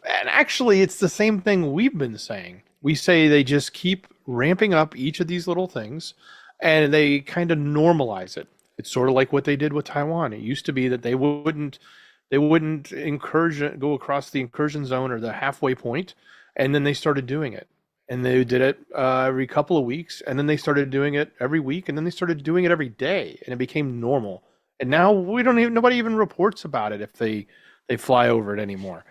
And actually, it's the same thing we've been saying. We say they just keep ramping up each of these little things and they kind of normalize it. It's sort of like what they did with Taiwan. It used to be that they wouldn't go across the incursion zone or the halfway point, and then they started doing it. And they did it every couple of weeks, and then they started doing it every week, and then they started doing it every day, and it became normal. And now nobody even reports about it if they fly over it anymore.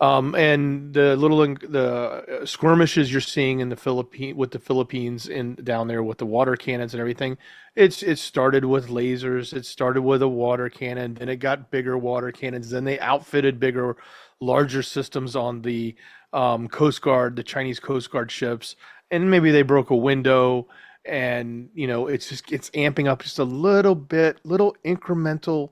And the skirmishes you're seeing in the Philippines down there with the water cannons and everything, it started with lasers. It started with a water cannon, then it got bigger water cannons. Then they outfitted larger systems on the Coast Guard, the Chinese Coast Guard ships, and maybe they broke a window. And it's amping up just a little bit, little incremental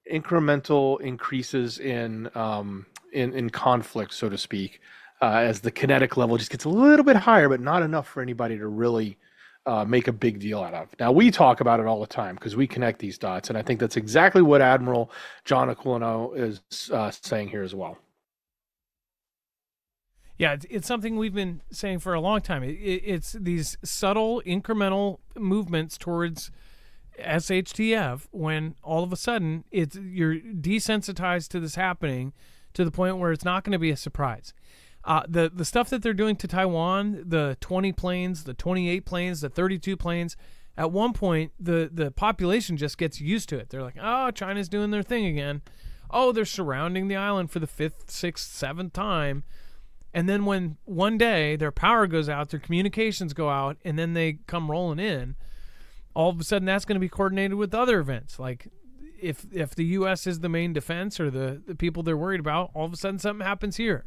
increases in conflict, so to speak, as the kinetic level just gets a little bit higher, but not enough for anybody to really make a big deal out of. Now, we talk about it all the time because we connect these dots, and I think that's exactly what Admiral John Aquilino is saying here as well. Yeah, it's something we've been saying for a long time. It's these subtle, incremental movements towards SHTF when all of a sudden you're desensitized to this happening to the point where it's not going to be a surprise. The stuff that they're doing to Taiwan, the 20 planes, the 28 planes, the 32 planes, at one point the population just gets used to it. They're like, oh, China's doing their thing again. Oh, they're surrounding the island for the 5th, 6th, 7th time. And then when one day their power goes out, their communications go out, and then they come rolling in, all of a sudden that's going to be coordinated with other events. Like if the U.S. is the main defense or the people they're worried about, all of a sudden something happens here.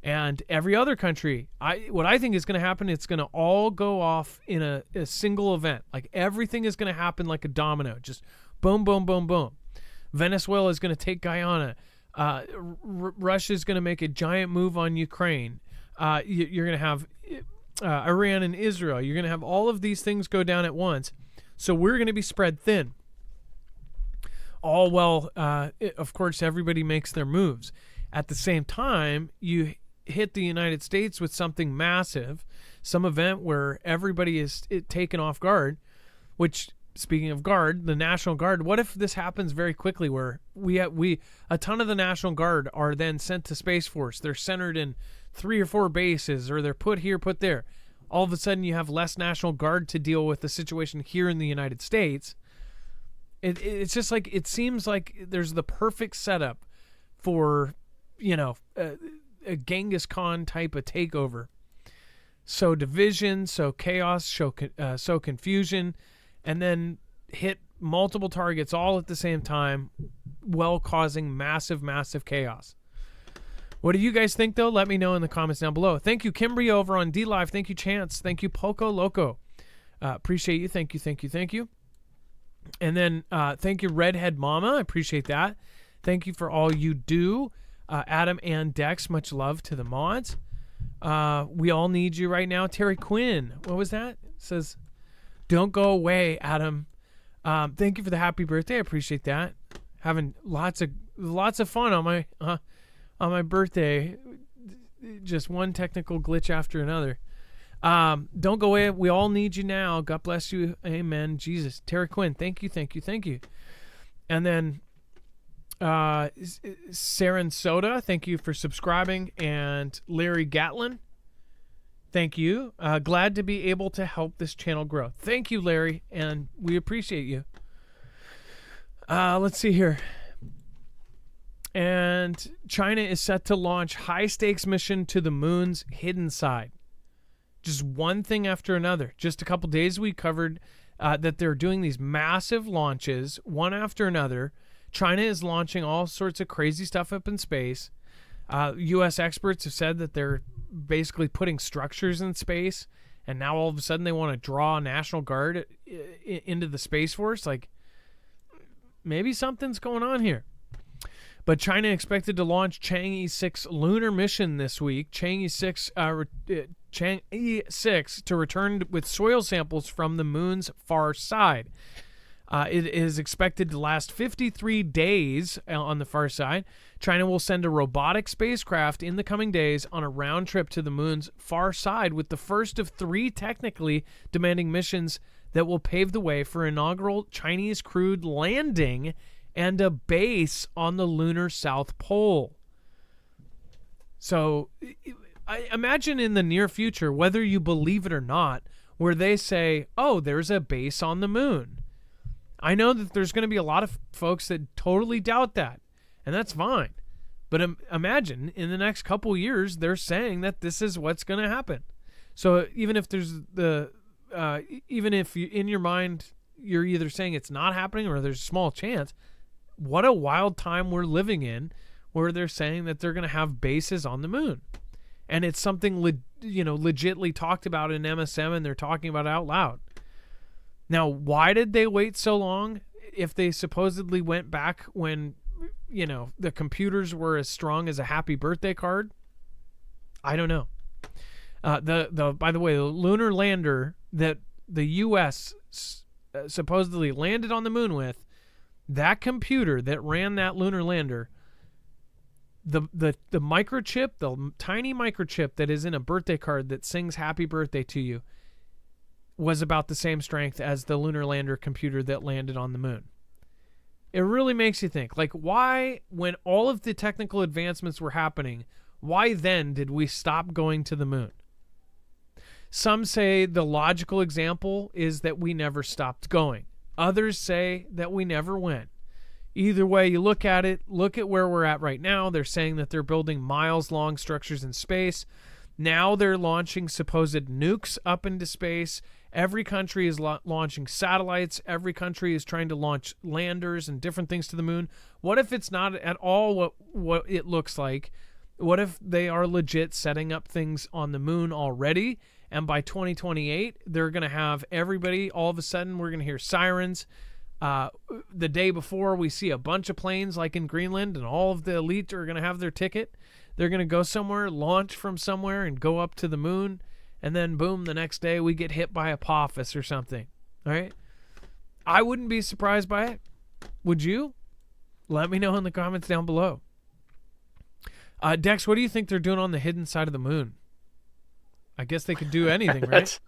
And every other country, what I think is going to happen, it's going to all go off in a single event. Like everything is going to happen like a domino. Just boom, boom, boom, boom. Venezuela is going to take Guyana. Russia is going to make a giant move on Ukraine. You're going to have Iran and Israel. You're going to have all of these things go down at once. So we're going to be spread thin. All well, of course, everybody makes their moves. At the same time, you hit the United States with something massive, some event where everybody is taken off guard, which, speaking of guard, the National Guard, what if this happens very quickly where a ton of the National Guard are then sent to Space Force. They're centered in 3 or 4 bases, or they're put here, put there. All of a sudden you have less National Guard to deal with the situation here in the United States. It's just like, it seems like there's the perfect setup for, a Genghis Khan type of takeover. So division, so chaos, so confusion, and then hit multiple targets all at the same time while causing massive, massive chaos. What do you guys think, though? Let me know in the comments down below. Thank you, Kimberly, over on DLive. Thank you, Chance. Thank you, Poco Loco. Appreciate you. Thank you, thank you, thank you. And then thank you, Redhead Mama. I appreciate that. Thank you for all you do. Adam and Dex, much love to the mods. We all need you right now. Terry Quinn, what was that? It says, don't go away, Adam. Thank you for the happy birthday. I appreciate that. Having lots of fun on my birthday. Just one technical glitch after another. Don't go away. We all need you now. God bless you. Amen. Jesus. Terry Quinn, thank you, thank you, thank you. And then Saren Soda, thank you for subscribing. And Larry Gatlin, Thank you. Glad to be able to help this channel grow. Thank you, Larry, and we appreciate you. Let's see here. And China is set to launch high-stakes mission to the moon's hidden side. Just one thing after another. Just a couple days we covered that they're doing these massive launches, one after another. China is launching all sorts of crazy stuff up in space. U.S. experts have said that they're basically putting structures in space, and now all of a sudden they want to draw a National Guard into the Space Force. Like, maybe something's going on here. But China expected to launch Chang'e 6 lunar mission this week. Chang'e 6 to return with soil samples from the moon's far side. It is expected to last 53 days on the far side. China will send a robotic spacecraft in the coming days on a round trip to the moon's far side, with the first of 3 technically demanding missions that will pave the way for inaugural Chinese crewed landing and a base on the lunar South Pole. So I imagine in the near future, whether you believe it or not, where they say, oh, there's a base on the moon. I know that there's going to be a lot of folks that totally doubt that, and that's fine. But imagine in the next couple years, they're saying that this is what's going to happen. So even if there's even if you, in your mind, you're either saying it's not happening or there's a small chance, what a wild time we're living in, where they're saying that they're going to have bases on the moon. And it's something legitly talked about in MSM, and they're talking about it out loud. Now, why did they wait so long if they supposedly went back when, the computers were as strong as a happy birthday card? I don't know. By the way, the lunar lander that the U.S. supposedly landed on the moon with, that computer that ran that lunar lander, the microchip, the tiny microchip that is in a birthday card that sings happy birthday to you, was about the same strength as the lunar lander computer that landed on the moon. It really makes you think, like, why, when all of the technical advancements were happening, why then did we stop going to the moon? Some say the logical example is that we never stopped going. Others say that we never went. Either way you look at it, look at where we're at right now. They're saying that they're building miles-long structures in space. Now they're launching supposed nukes up into space. Every country is launching satellites. Every country is trying to launch landers and different things to the moon. What if it's not at all what it looks like? What if they are legit setting up things on the moon already? And by 2028, they're going to have everybody, all of a sudden, we're going to hear sirens. The day before, we see a bunch of planes like in Greenland, and all of the elite are going to have their ticket. They're going to go somewhere, launch from somewhere, and go up to the moon. And then, boom, the next day, we get hit by Apophis or something. All right? I wouldn't be surprised by it. Would you? Let me know in the comments down below. Dex, what do you think they're doing on the hidden side of the moon? I guess they could do anything, right?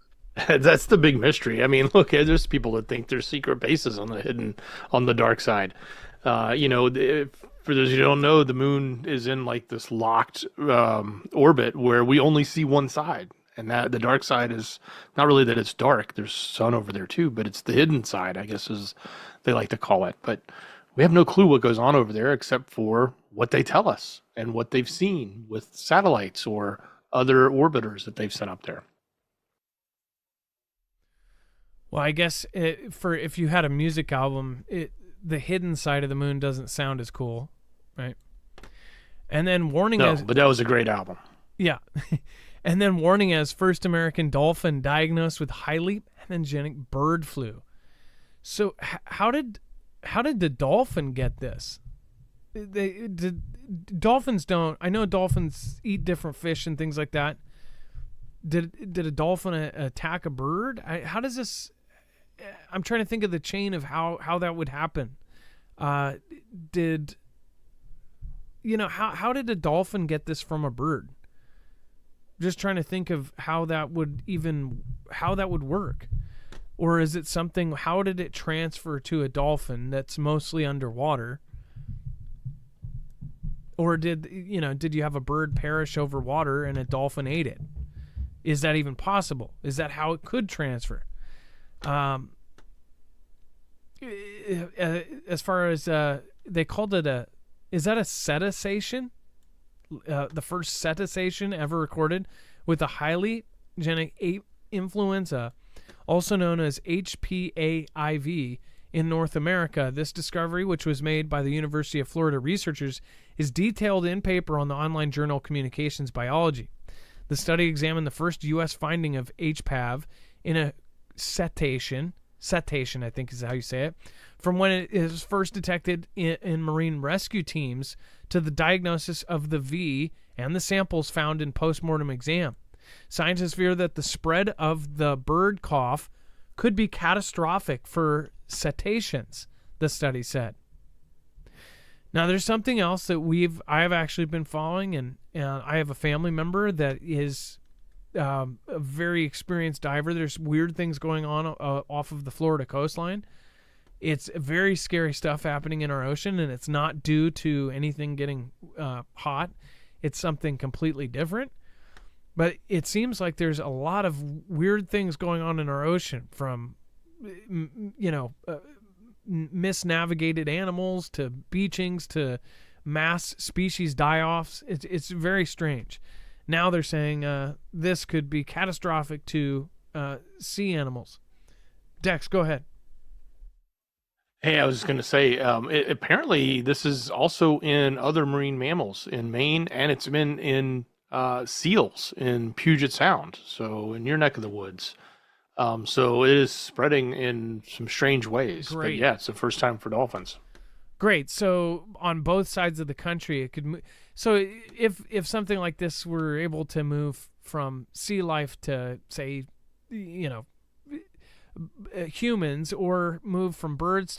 That's the big mystery. I mean, look, there's people that think there's secret bases on the dark side. For those who don't know, the moon is in like this locked orbit where we only see one side. And that the dark side is not really that it's dark. There's sun over there too, but it's the hidden side, I guess, as they like to call it. But we have no clue what goes on over there except for what they tell us and what they've seen with satellites or other orbiters that they've sent up there. Well, I guess if you had a music album, the hidden side of the moon doesn't sound as cool, right? And then warning us. But that was a great album. Yeah. And then warning as first American dolphin diagnosed with highly pathogenic bird flu. So how did the dolphin get this? Dolphins don't. I know dolphins eat different fish and things like that. Did a dolphin attack a bird? How does this? I'm trying to think of the chain of how that would happen. How did a dolphin get this from a bird? Just trying to think of how that would work. Or is it something, how did it transfer to a dolphin that's mostly underwater? Or did you have a bird perish over water and a dolphin ate it? Is that even possible? Is that how it could transfer? As far as they called it is that a cetacean? The first cetacean ever recorded with a highly genic ape influenza, also known as HPAIV, in North America. This discovery, which was made by the University of Florida researchers, is detailed in paper on the online journal Communications Biology. The study examined the first U.S. finding of HPAV in a cetacean, I think is how you say it, from when it is first detected in marine rescue teams to the diagnosis of the V and the samples found in postmortem exam. Scientists fear that the spread of the bird cough could be catastrophic for cetaceans, the study said. Now, there's something else that I have actually been following, and I have a family member that is a very experienced diver. There's weird things going on off of the Florida coastline. It's very scary stuff happening in our ocean, and it's not due to anything getting hot. It's something completely different. But it seems like there's a lot of weird things going on in our ocean, from misnavigated animals to beachings to mass species die-offs. It's very strange. Now they're saying this could be catastrophic to sea animals. Dex, go ahead. Hey, I was just going to say, apparently this is also in other marine mammals in Maine, and it's been in seals in Puget Sound, so in your neck of the woods. So it is spreading in some strange ways. Great. But yeah, it's the first time for dolphins. Great. So on both sides of the country, it could move. So if something like this were able to move from sea life to, say, humans, or move from birds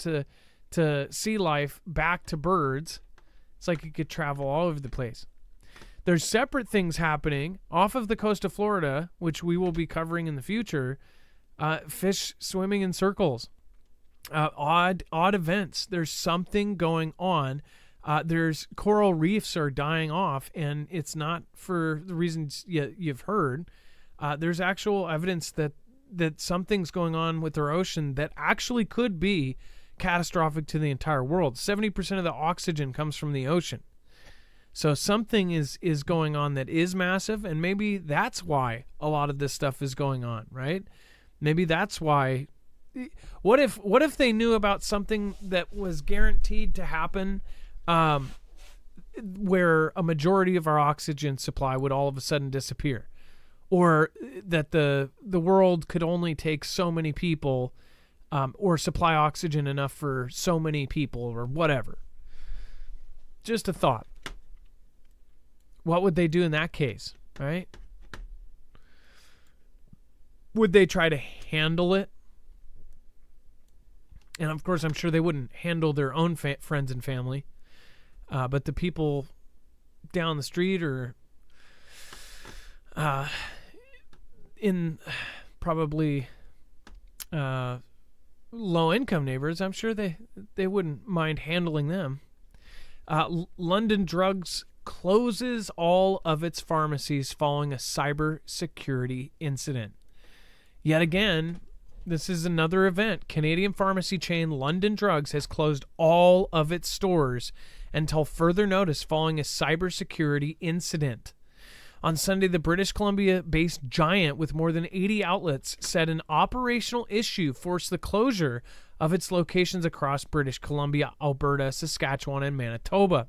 to sea life back to birds, it's like it could travel all over the place. There's separate things happening off of the coast of Florida, which we will be covering in the future. Fish swimming in circles, odd events. There's something going on. There's coral reefs are dying off, and it's not for the reasons you've heard. There's actual evidence that something's going on with our ocean that actually could be catastrophic to the entire world. 70% of the oxygen comes from the ocean. So something is going on that is massive, and maybe that's why a lot of this stuff is going on, right? Maybe that's why. What if they knew about something that was guaranteed to happen, where a majority of our oxygen supply would all of a sudden disappear, or that the world could only take so many people, or supply oxygen enough for so many people, or whatever. Just a thought. What would they do in that case, right? Would they try to handle it? And of course, I'm sure they wouldn't handle their own friends and family, but the people down the street, or in probably low-income neighbors, I'm sure they wouldn't mind handling them. London Drugs closes all of its pharmacies following a cybersecurity incident. Yet again, this is another event. Canadian pharmacy chain London Drugs has closed all of its stores until further notice following a cybersecurity incident. On Sunday, the British Columbia-based giant with more than 80 outlets said an operational issue forced the closure of its locations across British Columbia, Alberta, Saskatchewan, and Manitoba.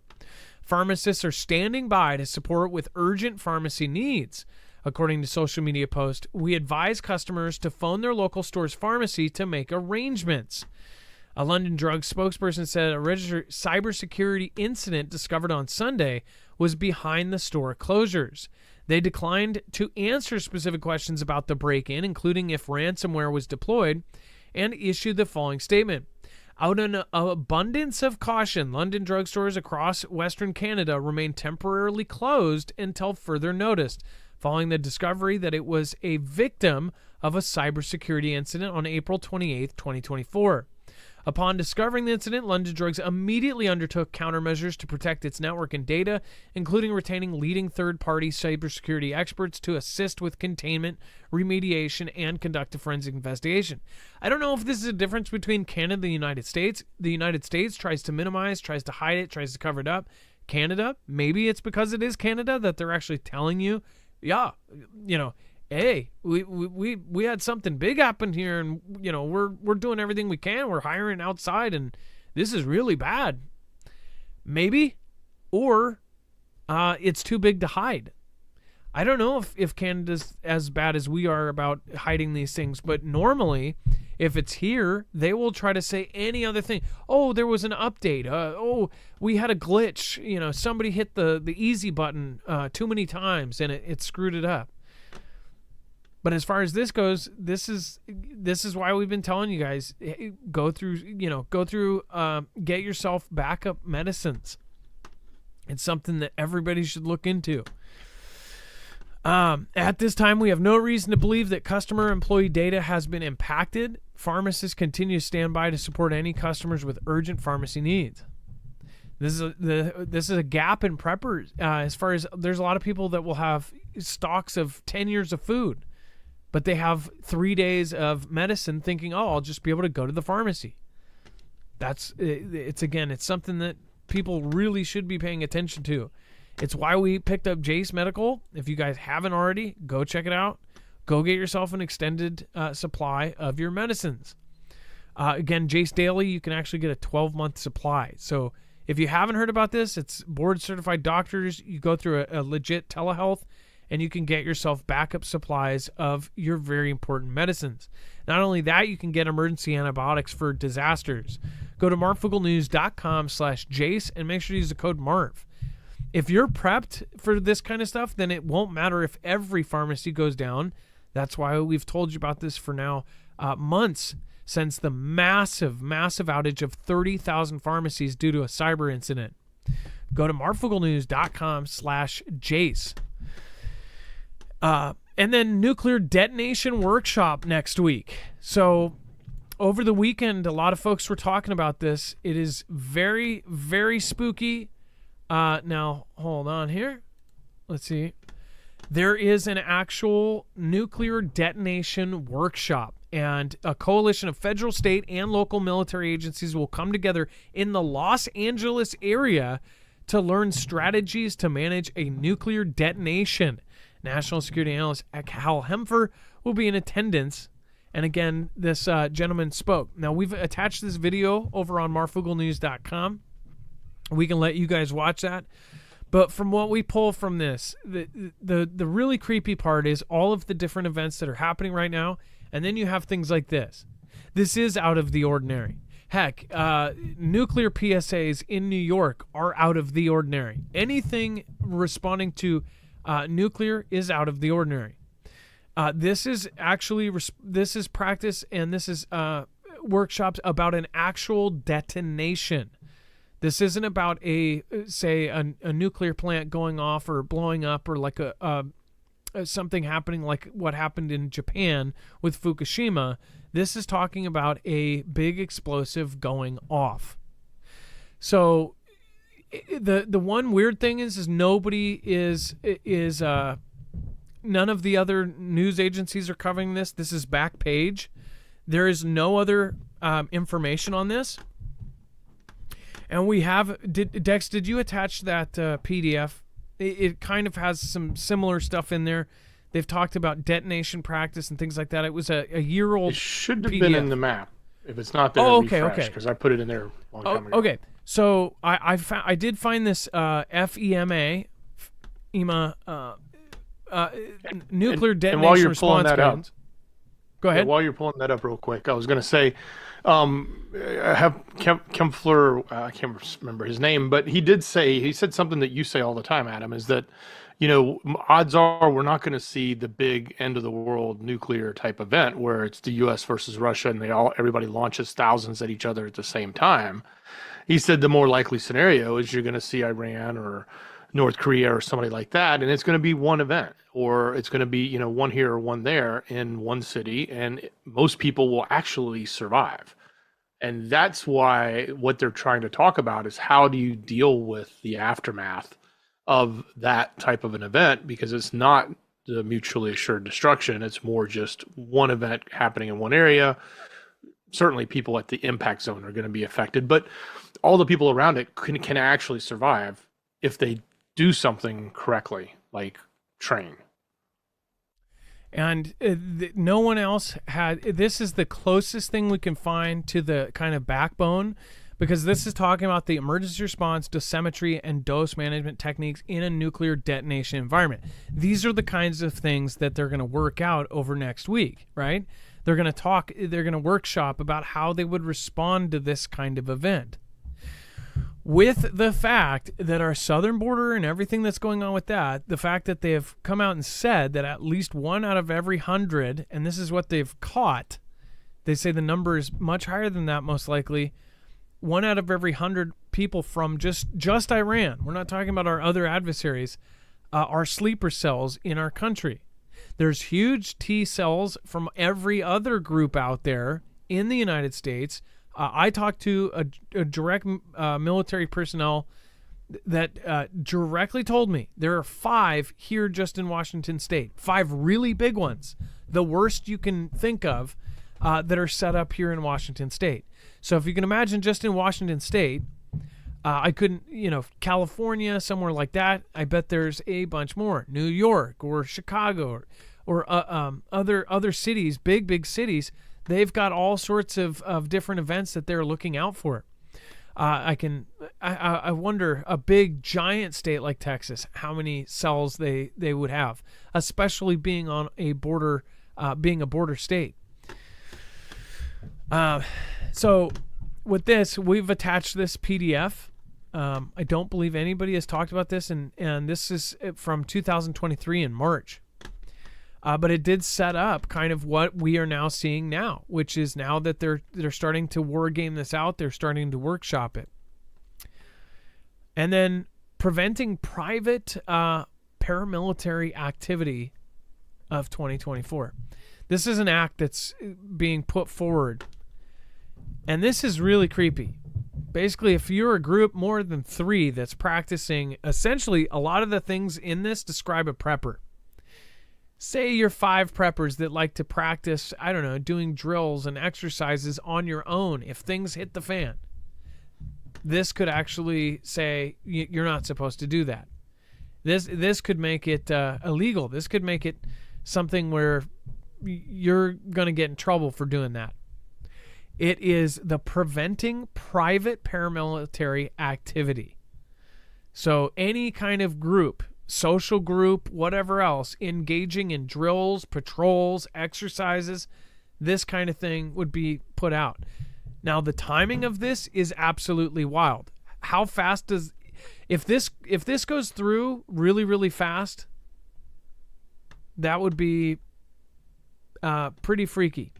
Pharmacists are standing by to support with urgent pharmacy needs. According to social media post, we advise customers to phone their local store's pharmacy to make arrangements. A London Drugs spokesperson said a registered cybersecurity incident discovered on Sunday was behind the store closures. They declined to answer specific questions about the break-in, including if ransomware was deployed, and issued the following statement. Out of an abundance of caution, London drugstores across Western Canada remain temporarily closed until further notice, following the discovery that it was a victim of a cybersecurity incident on April 28, 2024. Upon discovering the incident, London Drugs immediately undertook countermeasures to protect its network and data, including retaining leading third-party cybersecurity experts to assist with containment, remediation, and conduct a forensic investigation. I don't know if this is a difference between Canada and the United States. The United States tries to minimize, tries to hide it, tries to cover it up. Canada, maybe it's because it is Canada that they're actually telling you, yeah, hey, we had something big happen here, and we're doing everything we can. We're hiring outside, and this is really bad. Maybe, or it's too big to hide. I don't know if Canada's as bad as we are about hiding these things, but normally, if it's here, they will try to say any other thing. Oh, there was an update. Oh, we had a glitch. Somebody hit the easy button too many times, and it screwed it up. But as far as this goes, this is why we've been telling you guys, go through, get yourself backup medicines. It's something that everybody should look into. At this time, we have no reason to believe that customer employee data has been impacted. Pharmacists continue to stand by to support any customers with urgent pharmacy needs. This is a gap in preppers. As far as there's a lot of people that will have stocks of 10 years of food, but they have 3 days of medicine thinking, oh, I'll just be able to go to the pharmacy. It's something that people really should be paying attention to. It's why we picked up Jace Medical. If you guys haven't already, go check it out. Go get yourself an extended supply of your medicines. Again, Jace Daily, you can actually get a 12-month supply. So if you haven't heard about this, it's board-certified doctors. You go through a legit telehealth, and you can get yourself backup supplies of your very important medicines. Not only that, you can get emergency antibiotics for disasters. Go to marfuglenews.com/Jace and make sure to use the code MARV. If you're prepped for this kind of stuff, then it won't matter if every pharmacy goes down. That's why we've told you about this for now months, since the massive outage of 30,000 pharmacies due to a cyber incident. Go to marfuglenews.com/Jace. And then nuclear detonation workshop next week. So over the weekend, a lot of folks were talking about this. It is very, very spooky. Now, hold on here. Let's see. There is an actual nuclear detonation workshop, and a coalition of federal, state, and local military agencies will come together in the Los Angeles area to learn strategies to manage a nuclear detonation. National Security Analyst Hal Hempfer will be in attendance. And again, this gentleman spoke. Now, we've attached this video over on marfuglenews.com. We can let you guys watch that. But from what we pull from this, the really creepy part is all of the different events that are happening right now. And then you have things like this. This is out of the ordinary. Heck, nuclear PSAs in New York are out of the ordinary. Anything responding to nuclear is out of the ordinary. This is practice, and this is workshops about an actual detonation. This isn't about a nuclear plant going off or blowing up, or like something happening like what happened in Japan with Fukushima. This is talking about a big explosive going off. So the one weird thing is nobody is none of the other news agencies are covering this. This is back page. There is no other information on this. And we have, Dex, did you attach that PDF? It kind of has some similar stuff in there. They've talked about detonation practice and things like that. It was a year-old It should have PDF. been in the map. If it's not there, refresh, because I put it in there a long time ago. Okay, so I did find this FEMA, nuclear detonation and while you're pulling response that guidance. Go ahead. While you're pulling that up real quick, I was going to say, I have Kempfler, I can't remember his name, but he said something that you say all the time, Adam, is that, odds are we're not going to see the big end of the world nuclear type event where it's the U.S. versus Russia and everybody launches thousands at each other at the same time. He said the more likely scenario is you're going to see Iran or North Korea or somebody like that, and it's going to be one event, or it's going to be one here or one there in one city, and most people will actually survive. And that's why what they're trying to talk about is how do you deal with the aftermath of that type of an event, because it's not the mutually assured destruction. It's more just one event happening in one area. Certainly people at the impact zone are going to be affected, but all the people around it can actually survive if they do something correctly, like train. And no one else had. This is the closest thing we can find to the kind of backbone, because this is talking about the emergency response, dosimetry, and dose management techniques in a nuclear detonation environment. These are the kinds of things that they're going to work out over next week, right? They're going to workshop about how they would respond to this kind of event. With the fact that our southern border and everything that's going on with that, the fact that they have come out and said that at least 1 out of every 100, and this is what they've caught, they say the number is much higher than that most likely, 1 out of every 100 people from just Iran, we're not talking about our other adversaries, are sleeper cells in our country. There's huge T cells from every other group out there in the United States. I talked to a direct military personnel that directly told me there are 5 here just in Washington State, 5 really big ones, the worst you can think of, that are set up here in Washington State. So if you can imagine just in Washington State, I couldn't, California, somewhere like that, I bet there's a bunch more. New York or Chicago or other cities, big cities. They've got all sorts of different events that they're looking out for. I wonder, a big giant state like Texas, how many cells they would have, especially being on a border, being a border state. So with this, we've attached this PDF. I don't believe anybody has talked about this, and this is from 2023 in March. But it did set up kind of what we are now seeing now, which is now that they're starting to war game this out, they're starting to workshop it. And then preventing private paramilitary activity of 2024. This is an act that's being put forward. And this is really creepy. Basically, if you're a group more than 3 that's practicing, essentially a lot of the things in this describe a prepper. Say you're 5 preppers that like to practice, I don't know, doing drills and exercises on your own if things hit the fan. This could actually say you're not supposed to do that. This could make it illegal. This could make it something where you're going to get in trouble for doing that. It is the preventing private paramilitary activity. So any kind of group, social group, whatever else, engaging in drills, patrols, exercises, this kind of thing would be put out. Now, the timing of this is absolutely wild. How fast if this goes through really, really fast, that would be pretty freaky.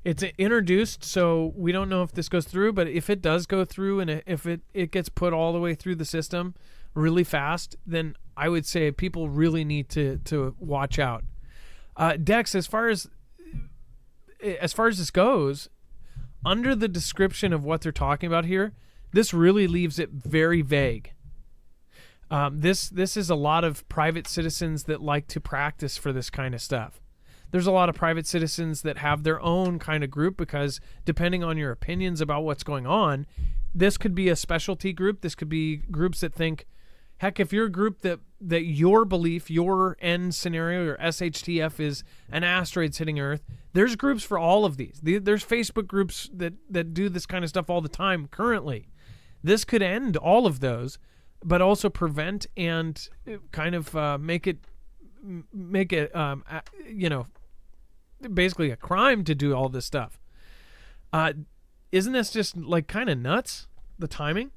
It's introduced, so we don't know if this goes through, but if it does go through and if it gets put all the way through the system really fast, then I would say people really need to watch out. Dex, as far as this goes, under the description of what they're talking about here, this really leaves it very vague. This is a lot of private citizens that like to practice for this kind of stuff. There's a lot of private citizens that have their own kind of group because depending on your opinions about what's going on, this could be a specialty group. This could be groups that think, heck, if you're a group that your belief, your end scenario, your SHTF is an asteroid's hitting Earth, there's groups for all of these. There's Facebook groups that do this kind of stuff all the time currently. This could end all of those, but also prevent and kind of make it basically a crime to do all this stuff. Isn't this just like kind of nuts, the timing?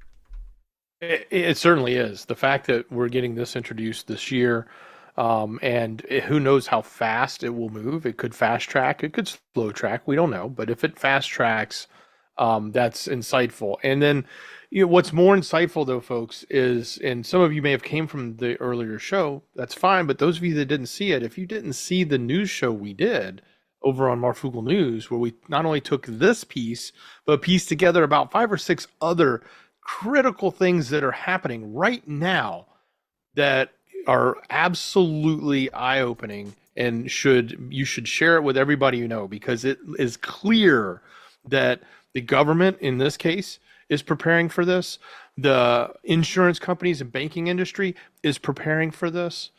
It certainly is. The fact that we're getting this introduced this year, and who knows how fast it will move. It could fast track, it could slow track, we don't know. But if it fast tracks, that's insightful. And then what's more insightful though, folks, is, and some of you may have came from the earlier show, that's fine, but those of you that didn't see it, if you didn't see the news show we did over on Marfoogle News, where we not only took this piece, but pieced together about 5 or 6 other critical things that are happening right now that are absolutely eye-opening, and you should share it with everybody you know, because it is clear that the government in this case is preparing for this. The insurance companies and banking industry is preparing for this.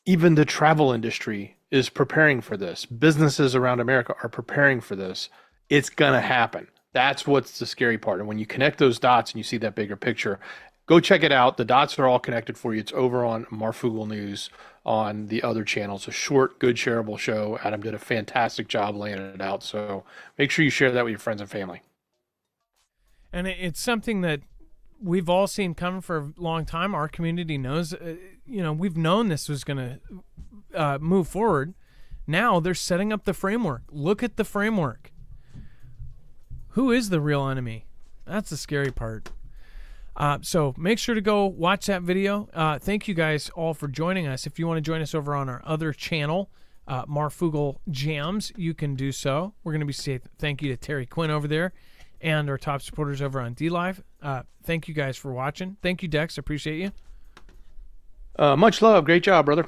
Even the travel industry is preparing for this. Businesses around America are preparing for this. It's going to happen. That's what's the scary part. And when you connect those dots and you see that bigger picture, go check it out. The dots are all connected for you. It's over on Marfoogle News on the other channels. A short, good, shareable show. Adam did a fantastic job laying it out. So make sure you share that with your friends and family. And it's something that we've all seen coming for a long time. Our community knows, we've known this was going to move forward. Now they're setting up the framework. Look at the framework. Who is the real enemy? That's the scary part. So make sure to go watch that video. Thank you guys all for joining us. If you want to join us over on our other channel, Marfoogle Jams, you can do so. We're going to be saying thank you to Terry Quinn over there and our top supporters over on DLive. Thank you guys for watching. Thank you, Dex. Appreciate you. Much love. Great job, brother.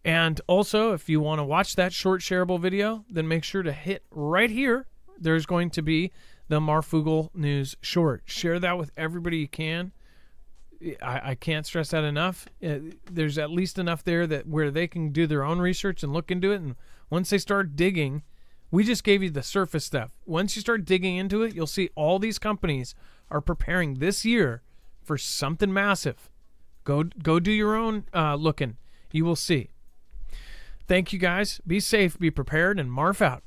And also, if you want to watch that short shareable video, then make sure to hit right here. There's going to be the Marfoogle News short. Share that with everybody you can. I can't stress that enough. There's at least enough there that where they can do their own research and look into it. And once they start digging, we just gave you the surface stuff. Once you start digging into it, you'll see all these companies are preparing this year for something massive. Go do your own looking. You will see. Thank you guys. Be safe, be prepared, and Marf out.